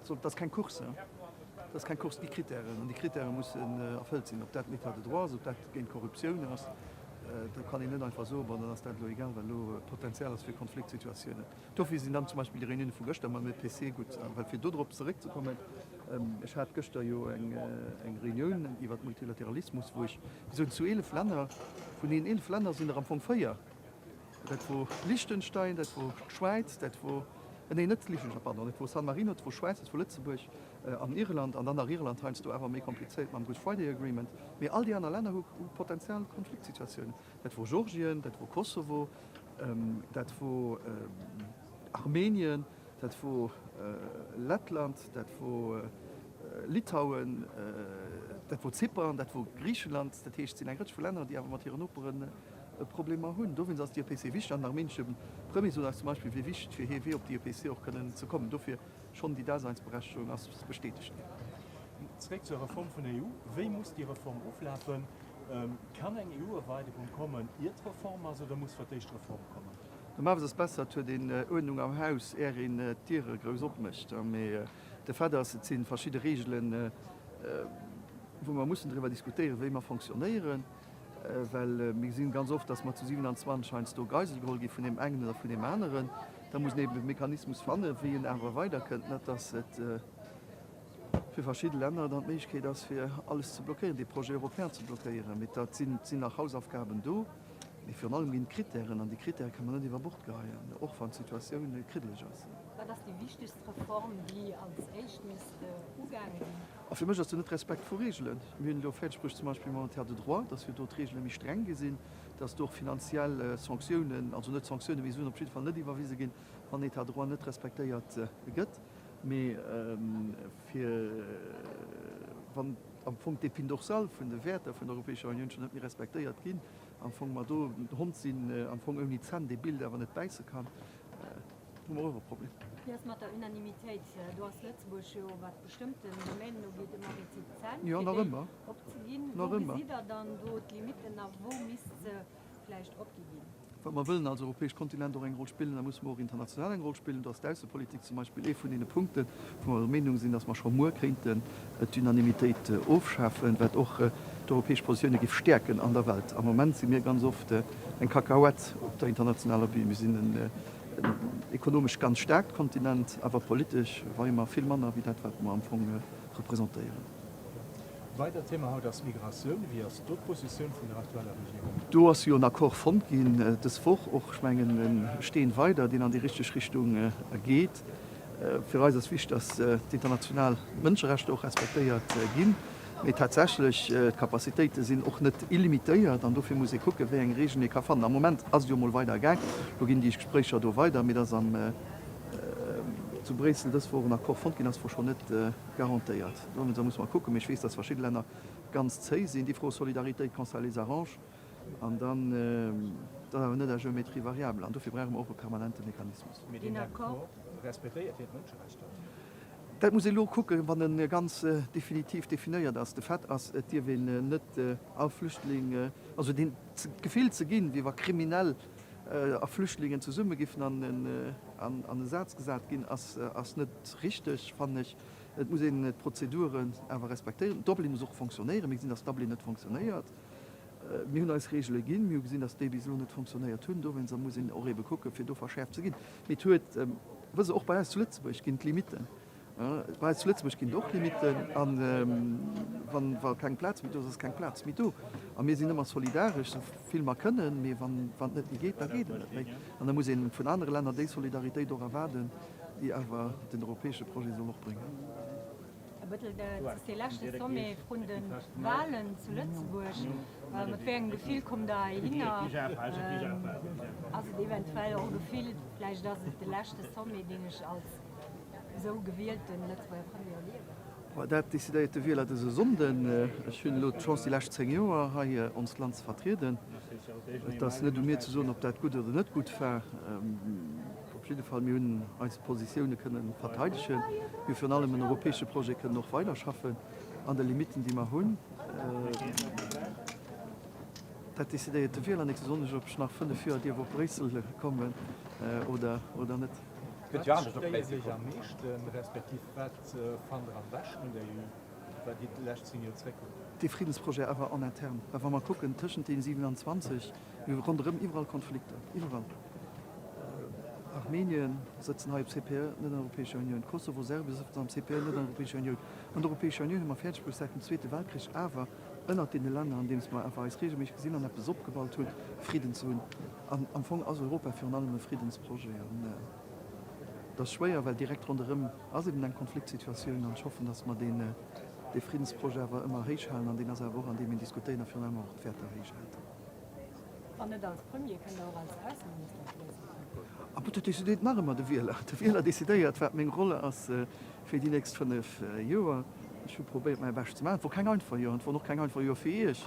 So, das ist kein Kurs. Ja? Das ist kein Kurs, die Kriterien. Und die Kriterien müssen erfüllt sein. Ob das nicht hat droit, ob das gegen Korruption ist, da kann ich nicht einfach so, aber dann ist das egal, weil du Potenzial ist für Konfliktsituationen. Dafür sind dann zum Beispiel die Reunion von gestern mal mit PC gut, weil für darauf zurückzukommen, ich hatte gestern ja eine Reunion über Multilateralismus, wo ich so zu 11 Ländern, von den 11 Ländern sind am Anfang 4. Das war Liechtenstein, das war Schweiz, das war nee, nicht Liechtenstein, pardon, das war San Marino, das war Schweiz, das war Lützeburg, an Irland, und dann nach Irland heißt du einfach mehr kompliziert mit dem Good Friday Agreement. Aber all die anderen Länder haben potenziell Konfliktsituationen. Das war Georgien, das war Kosovo, das war Armenien, das war Lettland, das war Litauen, das war Zypern, das war Griechenland, das sind ein ganz viele Länder, die aber mit ihren Operen Probleme haben. Da sind die EPC wichtig, an Menschen Premier so zum Beispiel, wie wichtig für HW auf die EPC auch können zu kommen. Dafür schon die Daseinsberechtigung als bestätigt. Zurück zur Reform von der EU. Wie muss die Reform auflaufen? Kann eine EU-Erweiterung kommen, ihr Reform, also da muss für die Reform kommen? Dann machen wir es besser, für den Ordnung am Haus in Tiere groß abmischt. Der Fall ist, es sind verschiedene Regeln, wo man muss darüber diskutieren, wie man funktionieren. Weil wir sehen ganz oft, dass man zu 27 scheint du Geiselgroll gibt von dem einen oder von dem anderen. Da muss neben dem Mechanismus finden, wie ihn einfach weiter könnte, nicht, dass es für verschiedene Länder dann die Möglichkeit ist, für alles zu blockieren, die Projekte europäer zu blockieren. Mit da sind auch Hausaufgaben da, die für allem gehen Kriterien, und die Kriterien kann man nicht über Bord gehen, auch von Situationen kritisch sind. war das die wichtigste Reform, die als echt müsste umgegangen werden? Für mich hast du nicht Respekt vor Regeln. Wir haben Feldspruch zum Beispiel monetaire de droit, dass wir dort Regeln mich streng gesehen, dass durch finanzielle Sanktionen, also nicht Sanktionen, wie so auf jeden Fall nicht überwiesen gehen, wenn nicht der droit nicht respektiert wird. Aber wenn am Punkt der Pindorsal von der Werte von der Europäischen Union schon nicht mehr respektiert gehen, am Punkt mal do Hund sind, am Punkt irgendwie Zahn die Bilder aber nicht beißen kann, haben wir auch ein Problem. Wie ist mit der Unanimität? Du hast Lützburg schon was bestimmte Momenten, wo geht immer die Zahlen. Ja, noch immer. Abzugehen, Noch wo immer. sieht er dann dort Limiten, nach wo müsste sie vielleicht abgegeben? Wenn man will, als europäisches Kontinent auch eine Rolle spielen, dann muss man auch international eine Rolle spielen. Das ist die Außenpolitik zum Beispiel von den Punkten, wo wir der Meinung sind, dass man schon mehr könnten, die Unanimität aufschaffen, wird auch die europäische Position stärken an der Welt. Am Moment sind wir ganz oft ein Kakaoett auf der internationalen Bühne. Wir sind ein ökonomisch ganz starker Kontinent, aber politisch war immer viel mehr, wie das, was wir am Anfang repräsentieren. Weiter Thema haut das Migration, wie ist die Position von der aktuellen Regierung? Du hast ja einen Akkord von gehen, das Woch auch schmengen stehen weiter, den an die richtige Richtung geht. Für uns ist wichtig, dass die internationalen Menschenrechte auch respektiert gehen. Aber tatsächlich, die Kapazitäten sind auch nicht illimitiert, und dafür muss ich gucken, wer eine Region kann fahren. Am Moment ist es ja mal weitergegangen, da gehen die Gespräche da weiter, mit das am zu Bresel, das vor nach Korfond das schon nicht garantiert. Da muss man gucken. Ich weiß, dass verschiedene Länder ganz zäh sind. Die frohe Solidarität kann alles arrangieren. Und dann da nicht eine Geometrie variable. Und dafür brauchen wir auch einen permanenten Mechanismus. Mit den Akkord respektiert die Menschenrechte. Da muss ich nur gucken, wann er ganz definitiv definiert ist. Der Fakt ist, die will nicht auf Flüchtlinge, also den Gefühl zu gehen, wie wir kriminell auf Flüchtlingen zu Summe geben an den Satz gesagt gehen, als nicht richtig, fand ich. Es muss in Prozeduren aber respektieren. Dublin muss auch funktionieren. Wir sehen, dass Dublin nicht funktioniert. Wir haben als Regeln gehen, wir sehen, dass die so nicht funktioniert. Wenn sie muss auch eben gucken, für verschärft zu gehen. Mit was auch bei uns zu Lützburg gehen Limiten. Bei uns zu Lützburg gehen doch Limiten an, wenn kein Platz mit ist kein Platz mit du. Und wir sind immer solidarisch, so viel wir können, aber wenn es nicht geht, dann geht es nicht. Und dann muss ich von anderen Ländern die Solidarität auch erwarten, die aber den europäischen Projekt so noch bringen. Das ist die letzte Summe von den Wahlen zu Lützburg. Mit welchem Gefühl kommt da hin? Also eventuell auch Gefühl, vielleicht das ist die letzte Summe, die ich als so gewählt in Lützburg premiere. Das dezidiert die Wähler diese Sonden. Ich habe die Chance, die letzten 10 Jahre hier uns Land zu vertreten. Das ist nicht um mir zu sagen, ob das gut oder nicht gut war. Auf jeden Fall, wir können als Positionen können verteidigen. Wir für allem ein europäisches Projekt können noch weiter schaffen an den Limiten, die wir haben. Das dezidiert die Wähler nicht so, ob ich nach 5 Jahren die Brüssel kommen oder nicht. Ja, das ist ja nicht, respektive was von der Westen der EU, weil die letzten Jahre zurückkommen. Die Friedensprojekte aber an intern. Wenn wir gucken, zwischen den 27, wir rundherum überall Konflikte. Überall. Armenien sitzen hier im CPR, nicht in der Europäischen Union. Kosovo, Serbien sitzen am CPR, nicht in der Europäischen Union. Und die Europäische Union haben wir fertig seit dem Zweiten Weltkrieg, aber einer den Ländern, an denen es mal einfach als regelmäßig gesehen haben, etwas abgebaut hat, Frieden zu tun. Am Anfang aus Europa für allem ein Friedensprojekt. Das ist schwer, weil direkt rundherum also in einer Konfliktsituation und hoffen, dass man die Friedensprojekte aber immer hochhalten, an denen auch an dem wir diskutieren, für einmal auch die Werte hochhalten. Und nicht als Premier, kann er auch als Außenminister schließen. Aber das decidiert noch immer der Wähler. Der Wähler decidiert, was meine Rolle ist für die nächsten 5 Jahre. Ich habe probiert, mein Bestes zu machen. Wo kein einfach Jahr und wo noch kein einfach Jahr für ich.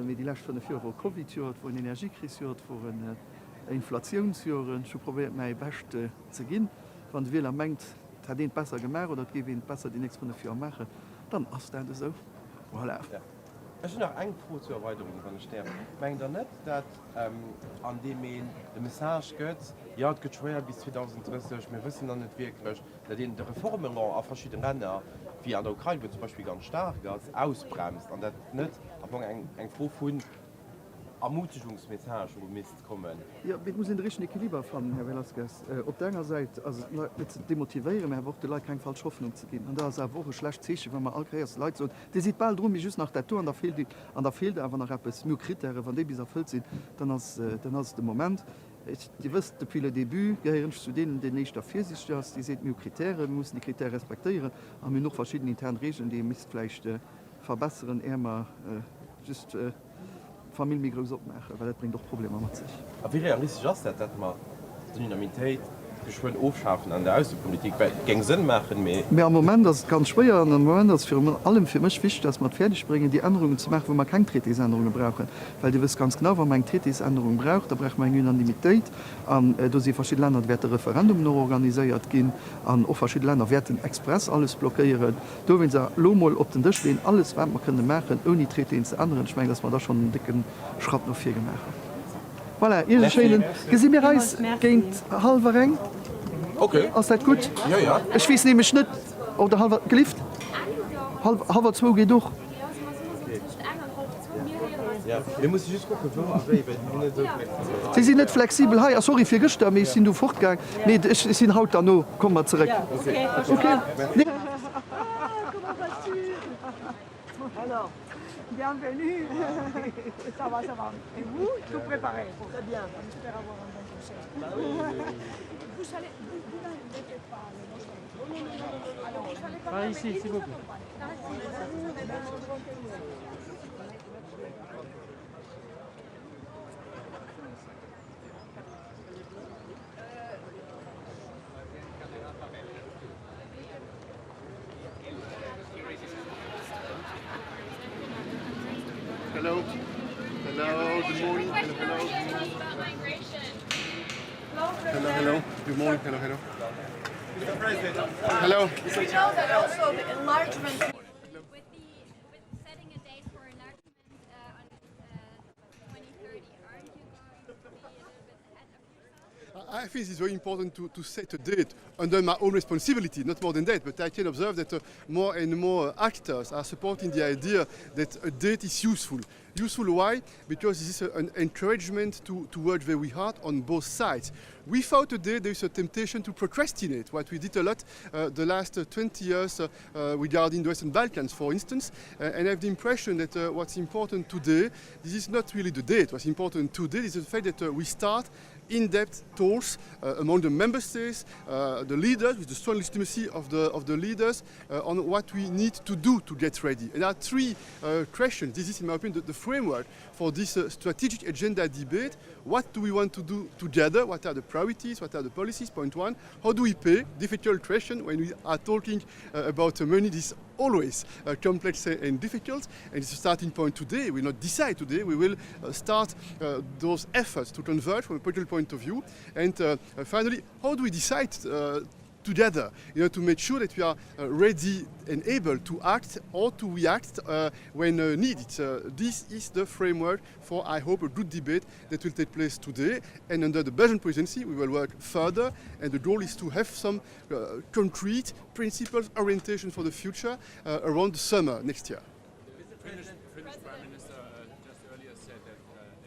Mit die letzten 5 Jahre, wo Covid hat, wo eine Energiekrise hat, wo eine Inflationsjahr. Ich habe probiert, mein Bestes zu gehen. Wenn der Wähler meint, hat ihn besser gemacht oder hat ihn besser die nächsten 5 Jahre machen, dann ist das so. Voilà. Ja. Ich habe noch eine Frage zur Erweiterung von der Sterne. Ich meine nicht, dass an dem der Message geht, ja, es geht schwer bis 2030, wir wissen noch nicht wirklich, dass die Reformen auf verschiedenen Ländern, wie an der Ukraine, wo zum Beispiel ganz stark ist, ausbremst. Und das nicht aber ein Frage von Ermutigungsmessage, wo müsste kommen. Ja, wir müssen den richtigen Equilibrium finden, Herr Velasquez. Auf der einen Seite, also mit demotivieren, wir haben die Leute keine falsche Hoffnung zu geben. Und da ist auch ein schlechtes Zeichen, wenn man all Leute so, die sieht bald drum, wie just nach der Tour, und da fehlt einfach noch etwas, mehr Kriterien, wenn die bis erfüllt sind, dann ist der Moment. Die wisst depuis le début gehören zu denen die nicht dafür sich die sehen mir Kriterien, wir müssen die Kriterien respektieren, haben wir noch verschiedene interne Regeln, die müssen vielleicht verbessern, eher just Familie groß abmachen, weil das bringt doch Probleme mit sich. Aber wie realistisch ist das, dass man Dynamisität geschwind aufschaffen an der Außenpolitik, weil gegen Sinn machen mehr. Ja, im Moment das ist ganz schwer, und im Moment das ist für allem für mich wichtig, dass man fertig bringen, die Änderungen zu machen, wo man keine Treaties-Änderungen brauchen. Weil du weißt ganz genau, wenn man eine Treaties-Änderung braucht, da braucht man eine Unanimität. Da sind verschiedene Länder, die werden Referendum noch organisiert gehen, und auch verschiedene Länder werden express alles blockieren. Da wenn sie mal auf den Tisch stehen, alles, was man können machen, ohne Treaties zu ändern, ich meine, dass man da schon einen dicken Schritt noch viel gemacht hat. Voilà, ihr schönen. Gesehen wir reis gegen halber Rang. Okay. Ist das gut? Ja, ja. Ich weiß nämlich nicht, ob der halber gelieft. Halber 2 geht durch. Ja, wir müssen just gucken, wo wir sind so flexibel. Sie sind nicht flexibel. Hi, sorry für gestern, ich sind du fortgegangen. Nee, ich sind haut da noch. Komm mal zurück. Okay. Okay. Nee. Alors, bienvenue. Ça va, ça va. Et vous, tout préparé? Très bien. J'espère avoir un bon conseil. Vous allez, vous n'inquiétez pas. Alors, vous allez pas Par ici, s'il vous plaît. Hello. Hello. Good morning. Hello. Hello. Hello. Hello. Good morning. Hello. Hello. Mr. President. Hello. We know that also the enlargement. With setting a date for enlargement on 2030, aren't you going to be a little bit ahead of yourself? I think it's very important to set a date under my own responsibility, not more than that, but I can observe that more and more actors are supporting the idea that a date is useful. Useful why? Because this is an encouragement to work very hard on both sides. Without a date, there is a temptation to procrastinate, what we did a lot the last 20 years regarding the Western Balkans, for instance, and I have the impression that what's important today, this is not really the date. What's important today is the fact that we start in-depth talks among the member states, the leaders, with the strong legitimacy of the leaders, on what we need to do to get ready. And there are three questions. This is, in my opinion, the framework for this strategic agenda debate. What do we want to do together? What are the priorities? What are the policies? Point one. How do we pay? Difficult question. When we are talking about money, this is always complex and difficult. And it's a starting point today. We will not decide today. We will start those efforts to converge from a political point of view. And finally, how do we decide together, to make sure that we are ready and able to act or to react when needed. This is the framework for, I hope, a good debate that will take place today. And under the Belgian presidency, we will work further. And the goal is to have some concrete principles, orientation for the future around the summer next year. The Finnish Prime Minister just earlier said that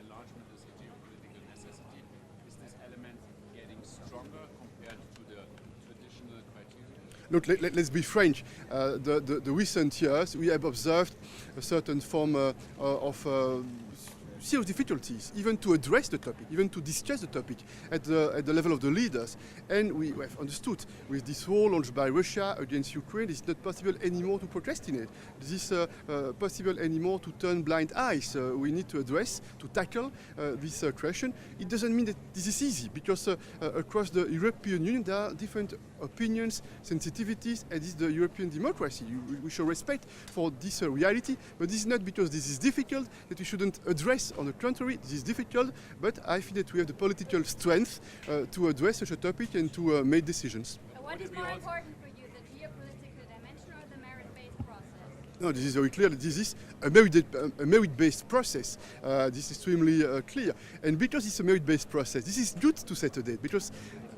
enlargement is a geopolitical necessity. Is this element getting stronger compared to the traditional criteria? Look, let's be frank. The recent years, we have observed a certain form of serious difficulties, even to address the topic, even to discuss the topic at the level of the leaders. And we have understood with this war launched by Russia against Ukraine, it's not possible anymore to procrastinate. This is possible anymore to turn blind eyes. We need to address, to tackle this question. It doesn't mean that this is easy, because across the European Union there are different opinions, sensitivities, and this is the European democracy. We show respect for this reality, but this is not because this is difficult that we shouldn't address. On the contrary, this is difficult, but I feel that we have the political strength to address such a topic and to make decisions. What is more important for you, the geopolitical dimension or the merit-based process? No, this is very clear that this is a merit-based process. This is extremely clear. And because it's a merit-based process, this is good to set a date, because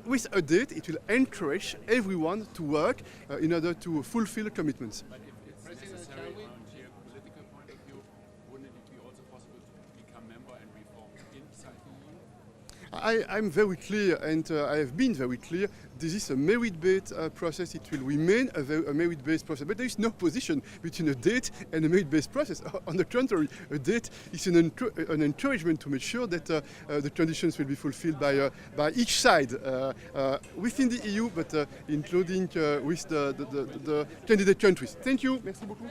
with a date, it will encourage everyone to work in order to fulfill commitments. But if it's necessary from a geopolitical point of view, wouldn't it be also possible to become member and reform inside the EU? I'm very clear, and I have been very clear. This is a merit-based process. It will remain a merit-based process. But there is no position between a date and a merit-based process. On the contrary, a date is an encouragement to make sure that the conditions will be fulfilled by each side within the EU, but including with the candidate countries. Thank you. Merci beaucoup.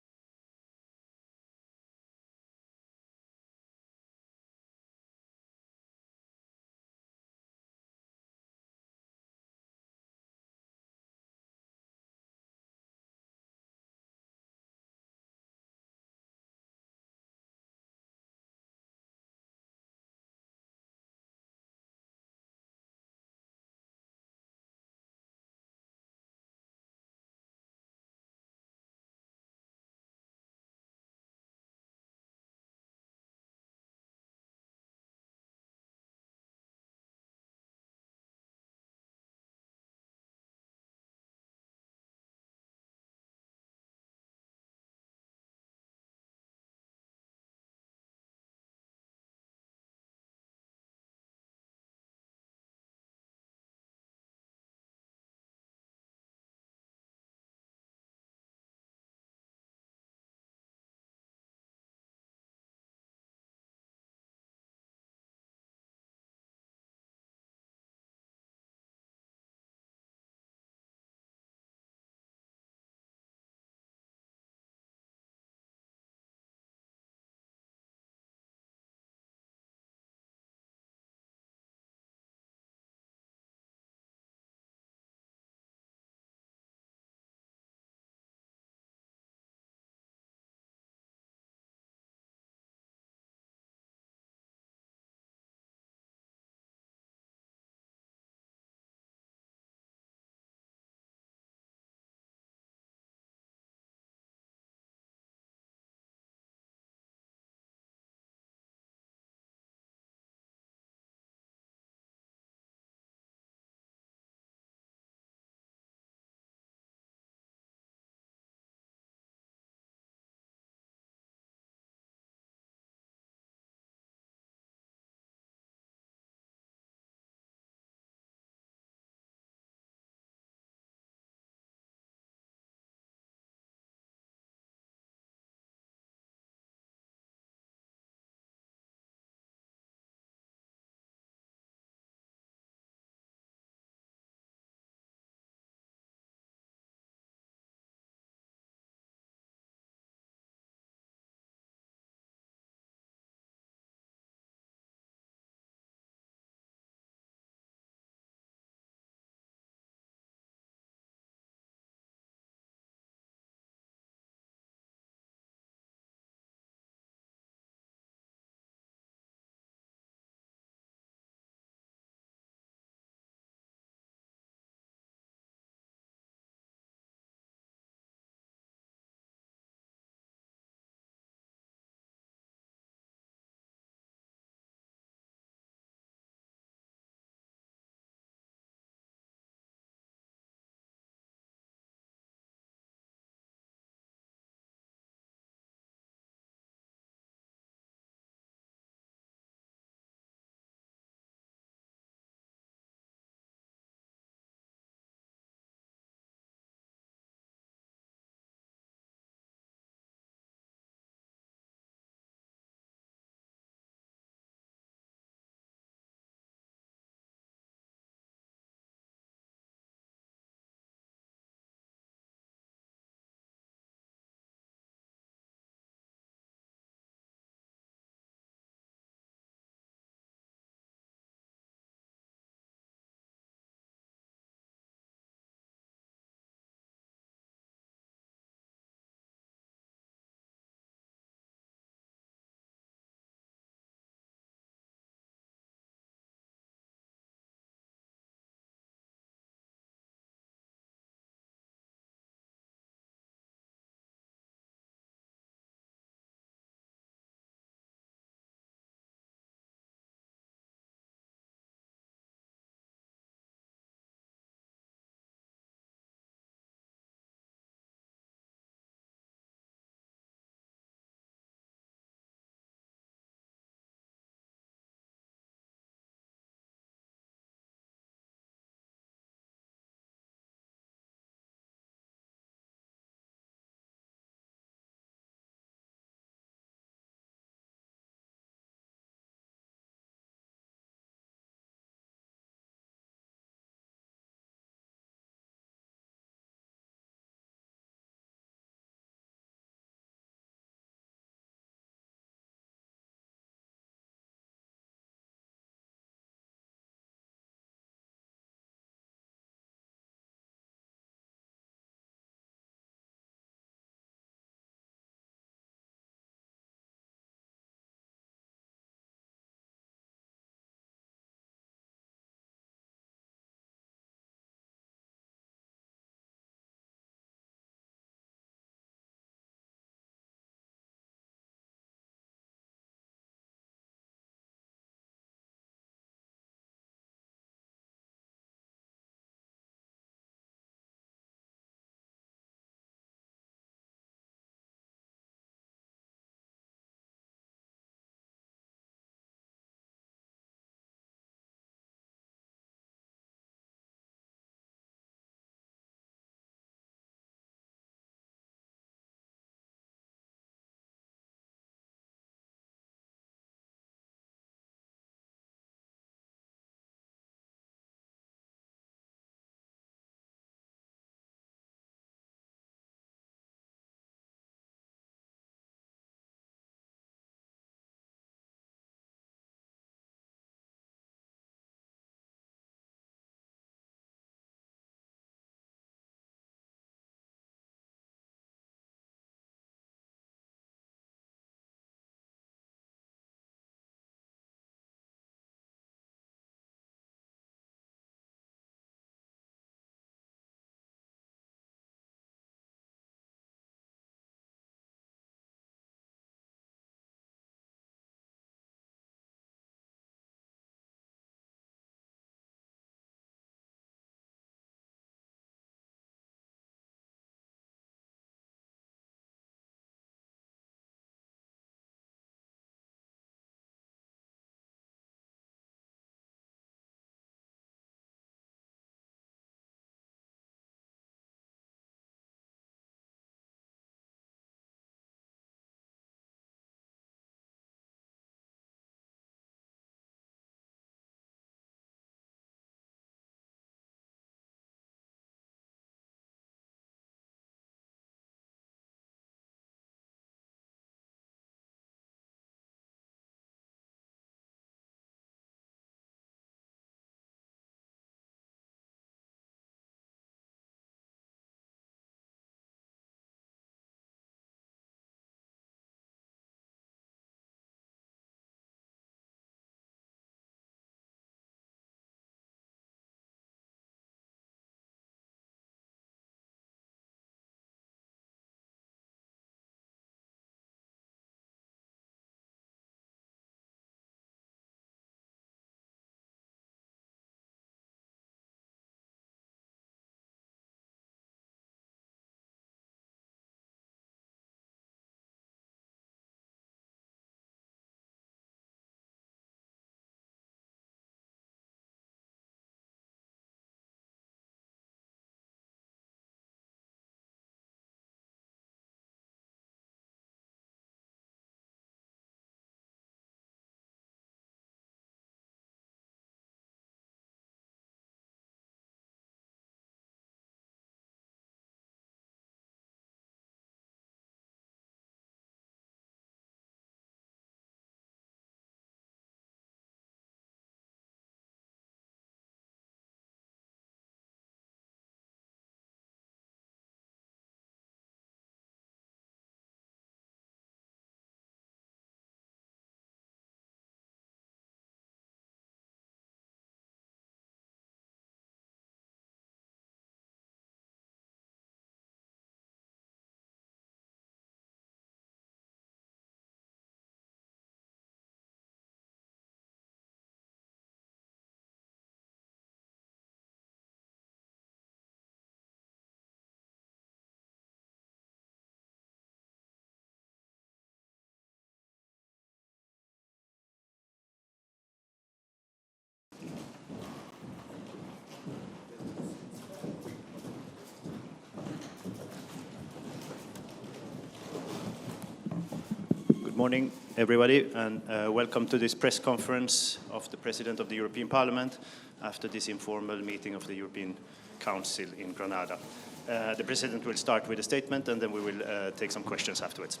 morning, everybody, and welcome to this press conference of the President of the European Parliament after this informal meeting of the European Council in Granada. The President will start with a statement, and then we will take some questions afterwards.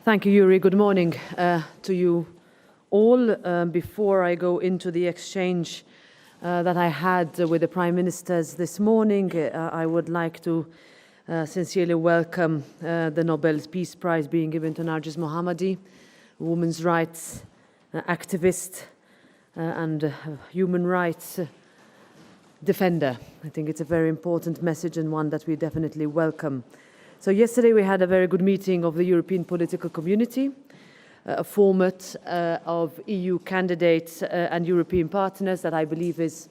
Thank you, Yuri. Good morning to you all. Before I go into the exchange that I had with the Prime Ministers this morning, I would like to sincerely welcome the Nobel Peace Prize being given to Narges Mohammadi, women's rights activist and human rights defender. I think it's a very important message and one that we definitely welcome. So yesterday we had a very good meeting of the European political community, a format of EU candidates and European partners that I believe is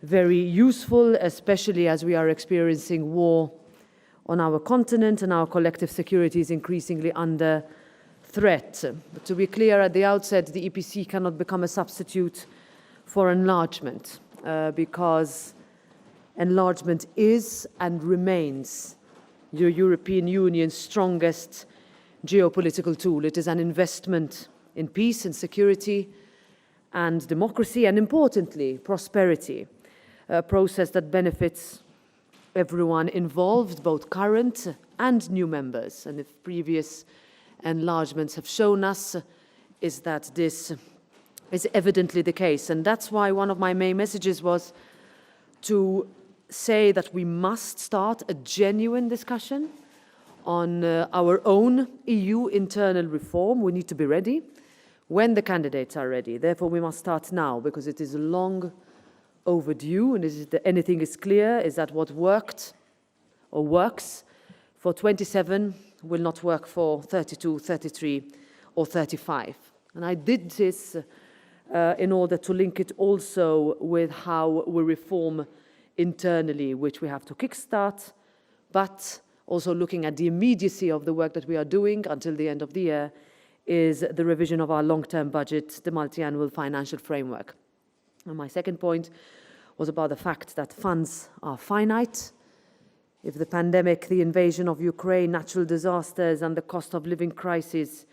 very useful, especially as we are experiencing war on our continent and our collective security is increasingly under threat. But to be clear at the outset, the EPC cannot become a substitute for enlargement because enlargement is and remains the European Union's strongest geopolitical tool. It is an investment in peace and security and democracy and, importantly, prosperity, a process that benefits everyone involved, both current and new members. And if previous enlargements have shown us, is that this is evidently the case. And that's why one of my main messages was to say that we must start a genuine discussion on our own EU internal reform. We need to be ready when the candidates are ready. Therefore, we must start now because it is long overdue. And anything is clear is that what worked or works for 27 will not work for 32, 33 or 35. And I did this in order to link it also with how we reform internally, which we have to kickstart, but also looking at the immediacy of the work that we are doing until the end of the year is the revision of our long-term budget, the multi-annual financial framework. And my second point was about the fact that funds are finite. If the pandemic, the invasion of Ukraine, natural disasters and the cost of living crisis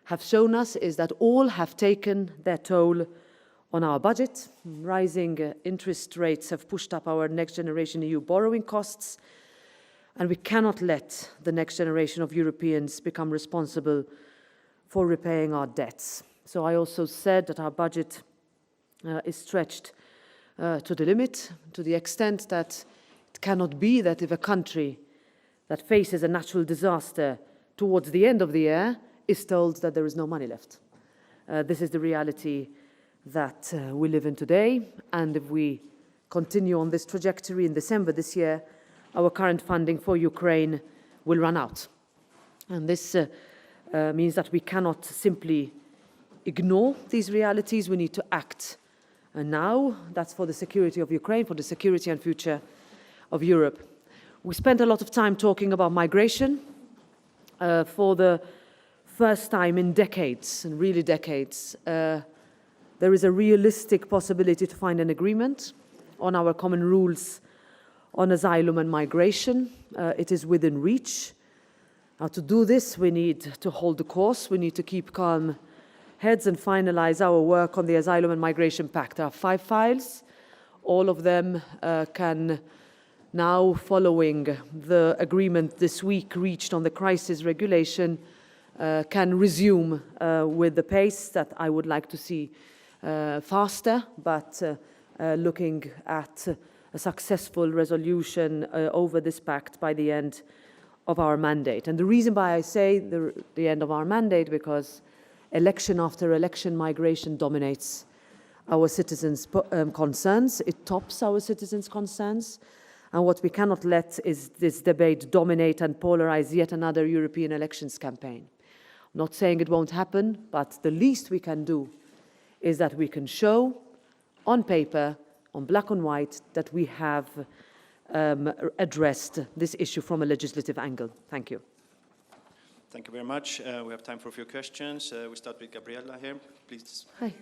have shown us is that all have taken their toll on our budget. Rising interest rates have pushed up our next generation EU borrowing costs, and we cannot let the next generation of Europeans become responsible for repaying our debts. So I also said that our budget is stretched to the limit, to the extent that it cannot be that if a country that faces a natural disaster towards the end of the year is told that there is no money left. This is the reality that we live in today, and if we continue on this trajectory in December this year, our current funding for Ukraine will run out. And this means that we cannot simply ignore these realities. We need to act now. That's for the security of Ukraine, for the security and future of Europe. We spent a lot of time talking about migration. For the first time in decades, and really decades, there is a realistic possibility to find an agreement on our common rules on asylum and migration. It is within reach. Now, to do this, we need to hold the course. We need to keep calm heads and finalize our work on the Asylum and Migration Pact. There are 5 files. All of them can now, following the agreement this week reached on the crisis regulation, can resume with the pace that I would like to see faster, but looking at a successful resolution over this pact by the end of our mandate. And the reason why I say the end of our mandate, because election after election, migration dominates our citizens' concerns. It tops our citizens' concerns. And what we cannot let is this debate dominate and polarize yet another European elections campaign. I'm not saying it won't happen, but the least we can do is that we can show on paper, on black and white, that we have addressed this issue from a legislative angle. Thank you. Thank you very much. We have time for a few questions. We start with Gabriella here, please. Hi.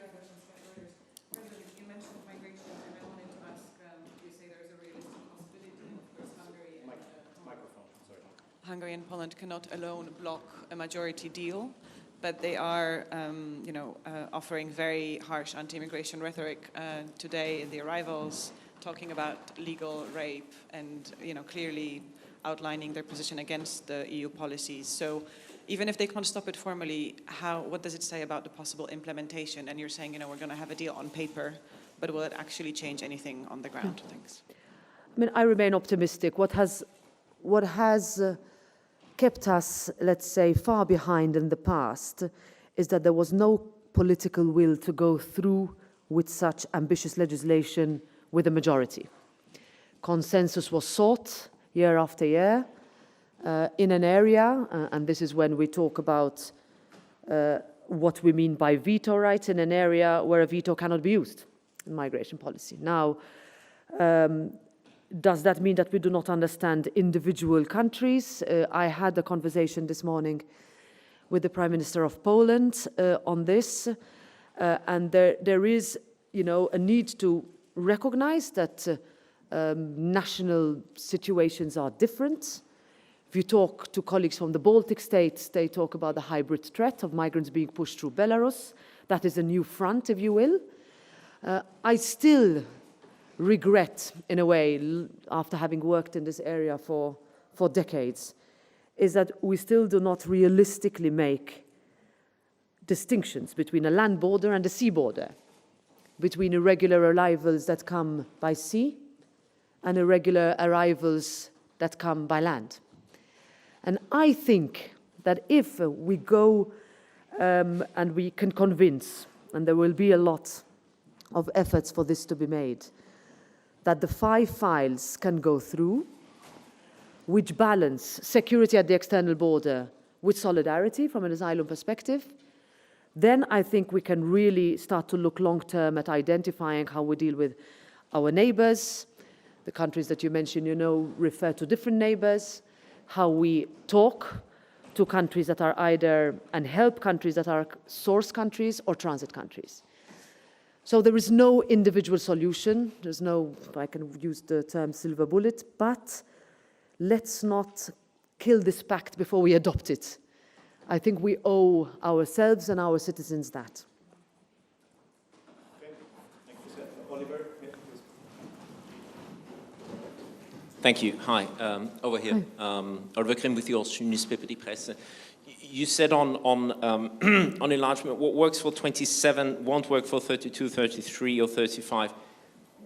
Hungary and Poland cannot alone block a majority deal. but they are, offering very harsh anti-immigration rhetoric today in the arrivals, talking about legal rape and, clearly outlining their position against the EU policies. So even if they can't stop it formally, what does it say about the possible implementation? And you're saying, we're going to have a deal on paper, but will it actually change anything on the ground? Thanks. I mean, I remain optimistic. What has kept us, let's say, far behind in the past is that there was no political will to go through with such ambitious legislation with a majority. Consensus was sought year after year in an area, and this is when we talk about what we mean by veto rights, in an area where a veto cannot be used in migration policy. Now, does that mean that we do not understand individual countries? I had a conversation this morning with the Prime Minister of Poland on this, and there is, a need to recognize that national situations are different. If you talk to colleagues from the Baltic states, they talk about the hybrid threat of migrants being pushed through Belarus. That is a new front, if you will. I still regret, in a way, after having worked in this area for decades, is that we still do not realistically make distinctions between a land border and a sea border, between irregular arrivals that come by sea and irregular arrivals that come by land. And I think that if we go and we can convince, and there will be a lot of efforts for this to be made, that the 5 files can go through, which balance security at the external border with solidarity from an asylum perspective, then I think we can really start to look long-term at identifying how we deal with our neighbors. The countries that you mentioned, refer to different neighbors, how we talk to countries that are either, and help countries that are source countries or transit countries. So there is no individual solution. There's no, if I can use the term, silver bullet, but let's not kill this pact before we adopt it. I think we owe ourselves and our citizens that. Thank you. Hi, over here. Oliver Grimm with the Austrian newspaper Die Presse. You said on enlargement, what works for 27 won't work for 32, 33 or 35.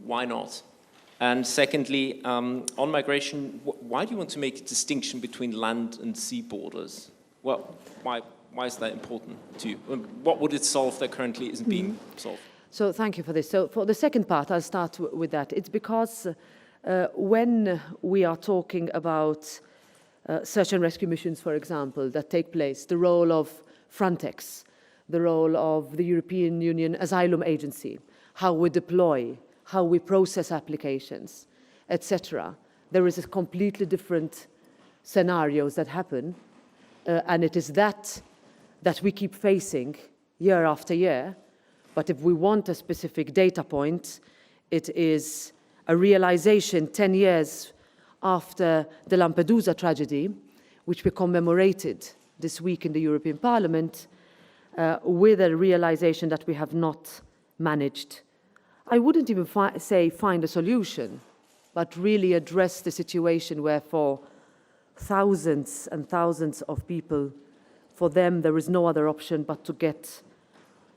Why not? And secondly, on migration, why do you want to make a distinction between land and sea borders? Well, why is that important to you? What would it solve that currently isn't being solved? So thank you for this. So for the second part, I'll start with that. It's because when we are talking about search and rescue missions, for example, that take place, the role of Frontex, the role of the European Union Asylum Agency, how we deploy, how we process applications, etc. There is a completely different scenarios that happen, and it is that we keep facing year after year. But if we want a specific data point, it is a realization 10 years after the Lampedusa tragedy, which we commemorated this week in the European Parliament, with a realization that we have not managed. I wouldn't even say find a solution, but really address the situation where for thousands and thousands of people, for them there is no other option but to get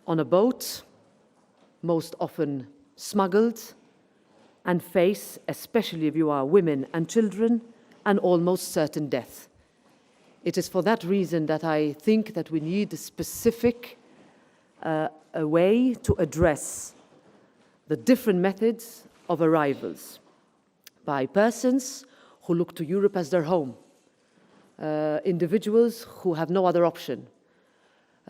on a boat, most often smuggled, and face, especially if you are women and children, an almost certain death. It is for that reason that I think that we need a specific a way to address the different methods of arrivals by persons who look to Europe as their home, individuals who have no other option,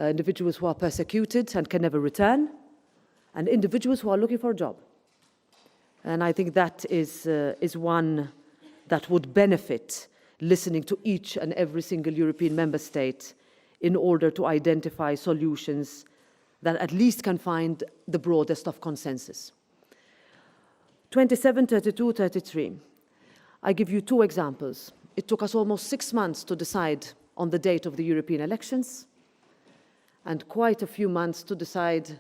individuals who are persecuted and can never return, and individuals who are looking for a job. And I think that is one that would benefit listening to each and every single European member state in order to identify solutions that at least can find the broadest of consensus. 27, 32, 33. I give you 2 examples. It took us almost 6 months to decide on the date of the European elections. and quite a few months to decide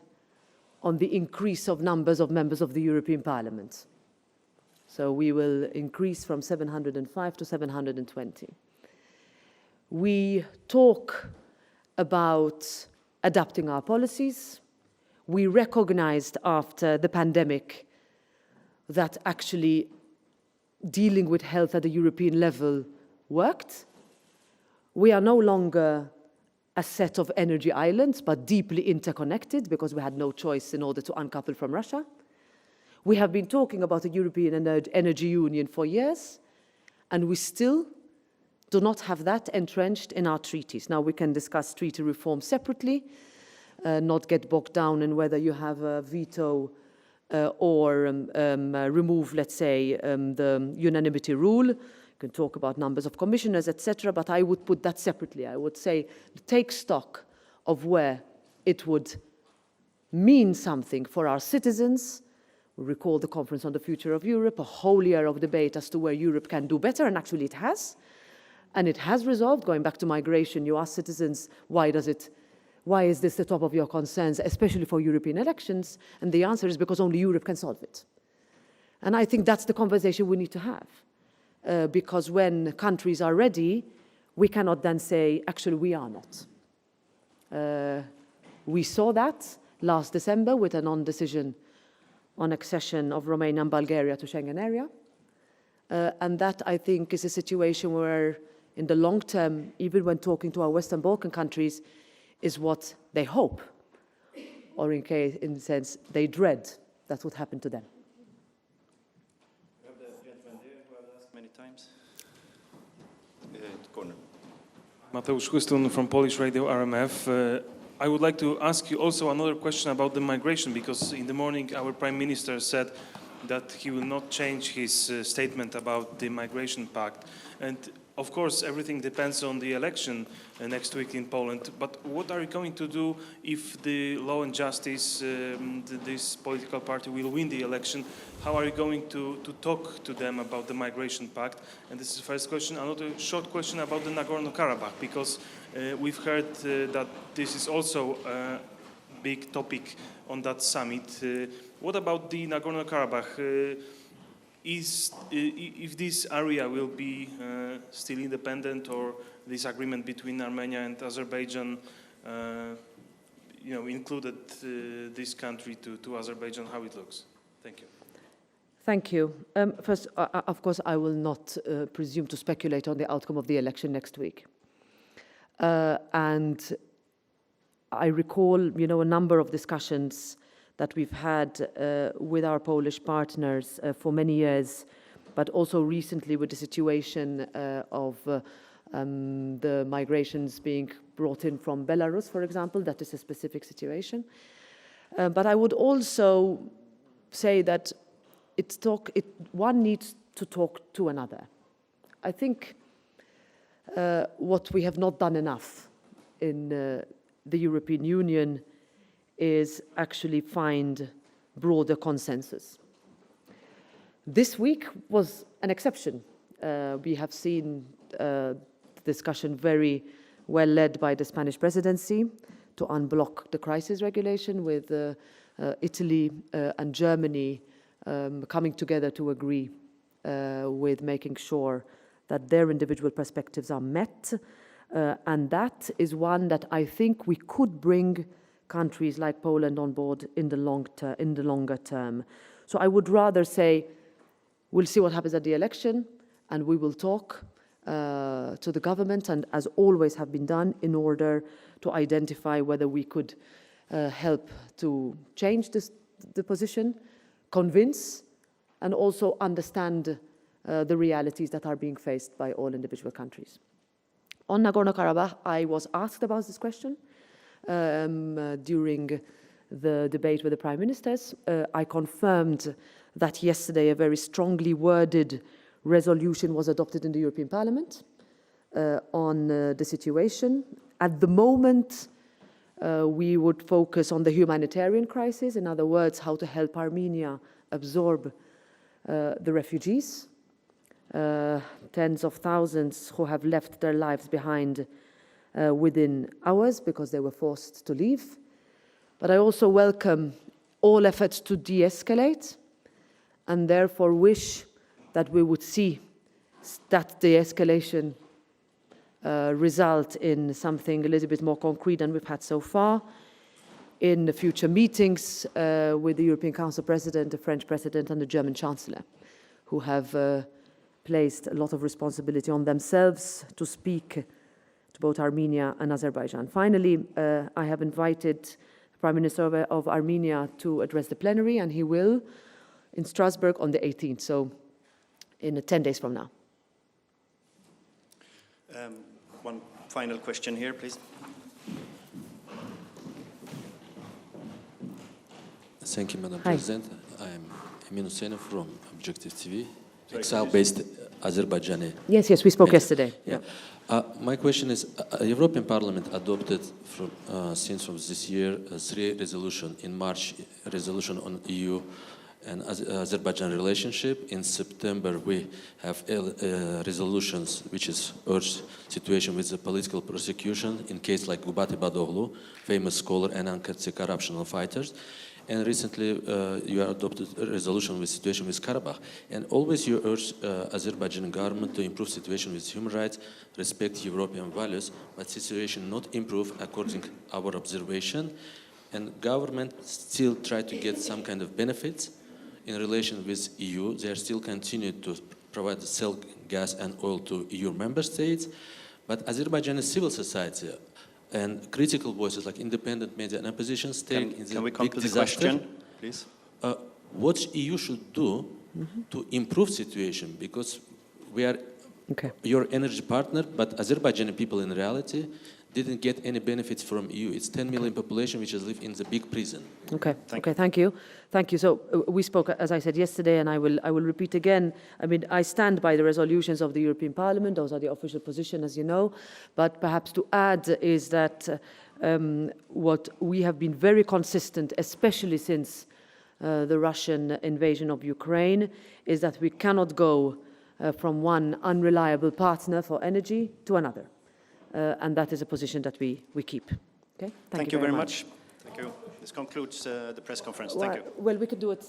on the increase of numbers of members of the European Parliament. So we will increase from 705 to 720. We talk about adapting our policies. We recognized after the pandemic that actually dealing with health at the European level worked. We are no longer a set of energy islands, but deeply interconnected because we had no choice in order to uncouple from Russia. We have been talking about a European energy union for years, and we still do not have that entrenched in our treaties. Now we can discuss treaty reform separately, not get bogged down in whether you have a veto or remove, let's say, the unanimity rule. You can talk about numbers of commissioners, etc., but I would put that separately. I would say take stock of where it would mean something for our citizens. We recall the Conference on the Future of Europe, a whole year of debate as to where Europe can do better, and actually it has. And it has resolved. Going back to migration, you ask citizens, why is this the top of your concerns, especially for European elections? And the answer is because only Europe can solve it. And I think that's the conversation we need to have. Because when countries are ready, we cannot then say, actually, we are not. We saw that last December with a non-decision on accession of Romania and Bulgaria to Schengen area. And that, I think, is a situation where, in the long term, even when talking to our Western Balkan countries, is what they hope, or in the sense, they dread that would happen to them. Many times. Mateusz Chustun from Polish Radio RMF. I would like to ask you also another question about the migration, because in the morning our Prime Minister said that he will not change his statement about the migration pact. And of course, everything depends on the election next week in Poland. But what are you going to do if the Law and Justice, this political party, will win the election? How are you going to talk to them about the migration pact? And this is the first question. Another short question about the Nagorno-Karabakh, because we've heard that this is also a big topic on that summit. What about the Nagorno-Karabakh? If this area will be still independent, or this agreement between Armenia and Azerbaijan, included this country to Azerbaijan, how it looks? Thank you. Thank you. First, of course, I will not presume to speculate on the outcome of the election next week. And I recall, a number of discussions that we've had with our Polish partners for many years, but also recently with the situation of the migrations being brought in from Belarus, for example. That is a specific situation. But I would also say that one needs to talk to another. I think what we have not done enough in the European Union is actually find broader consensus. This week was an exception. We have seen discussion very well led by the Spanish presidency to unblock the crisis regulation, with Italy and Germany coming together to agree with making sure that their individual perspectives are met. And that is one that I think we could bring countries like Poland on board in the longer term. So I would rather say we'll see what happens at the election, and we will talk to the government, and as always have been done, in order to identify whether we could help to change the position, convince, and also understand the realities that are being faced by all individual countries. On Nagorno-Karabakh, I was asked about this question during the debate with the Prime Ministers. I confirmed that yesterday a very strongly worded resolution was adopted in the European Parliament on the situation. At the moment, we would focus on the humanitarian crisis, in other words, how to help Armenia absorb the refugees, tens of thousands who have left their lives behind within hours because they were forced to leave. But I also welcome all efforts to de-escalate and therefore wish that we would see that de-escalation result in something a little bit more concrete than we've had so far in the future meetings with the European Council President, the French President and the German Chancellor, who have placed a lot of responsibility on themselves to speak to both Armenia and Azerbaijan. Finally, I have invited the Prime Minister of Armenia to address the plenary, and he will in Strasbourg on the 18th, so in 10 days from now. One final question here, please. Thank you, Madam Hi. President. I am Emin Hussein from Objective TV, exile-based Azerbaijani. Yes, we spoke yesterday. Yeah. My question is, European Parliament adopted since from this year 3 resolutions. In March, a resolution on EU and Azerbaijan relationship. In September, we have resolutions which is urged situation with the political prosecution in case like Gubati Badoglu, famous scholar and anti-corruption fighters. And recently, you adopted a resolution with situation with Karabakh. And always you urge Azerbaijan government to improve situation with human rights, respect European values, but situation not improve according to our observation. And government still try to get some kind of benefits in relation with EU. They are still continue to provide sell gas and oil to EU member states. But Azerbaijani civil society and critical voices like independent media and opposition stake in the big disaster. Question, please? What EU should do to improve situation? Because we are your energy partner, but Azerbaijani people in reality didn't get any benefits from EU. It's 10 million population which live in the big prison. Okay, thank you. So we spoke, as I said yesterday, and I will repeat again. I mean, I stand by the resolutions of the European Parliament. Those are the official position, as you know. But perhaps to add is that what we have been very consistent, especially since the Russian invasion of Ukraine, is that we cannot go from one unreliable partner for energy to another. And that is a position that we keep. Okay? Thank you very much. Thank you. This concludes the press conference. Thank you. Well, we could do it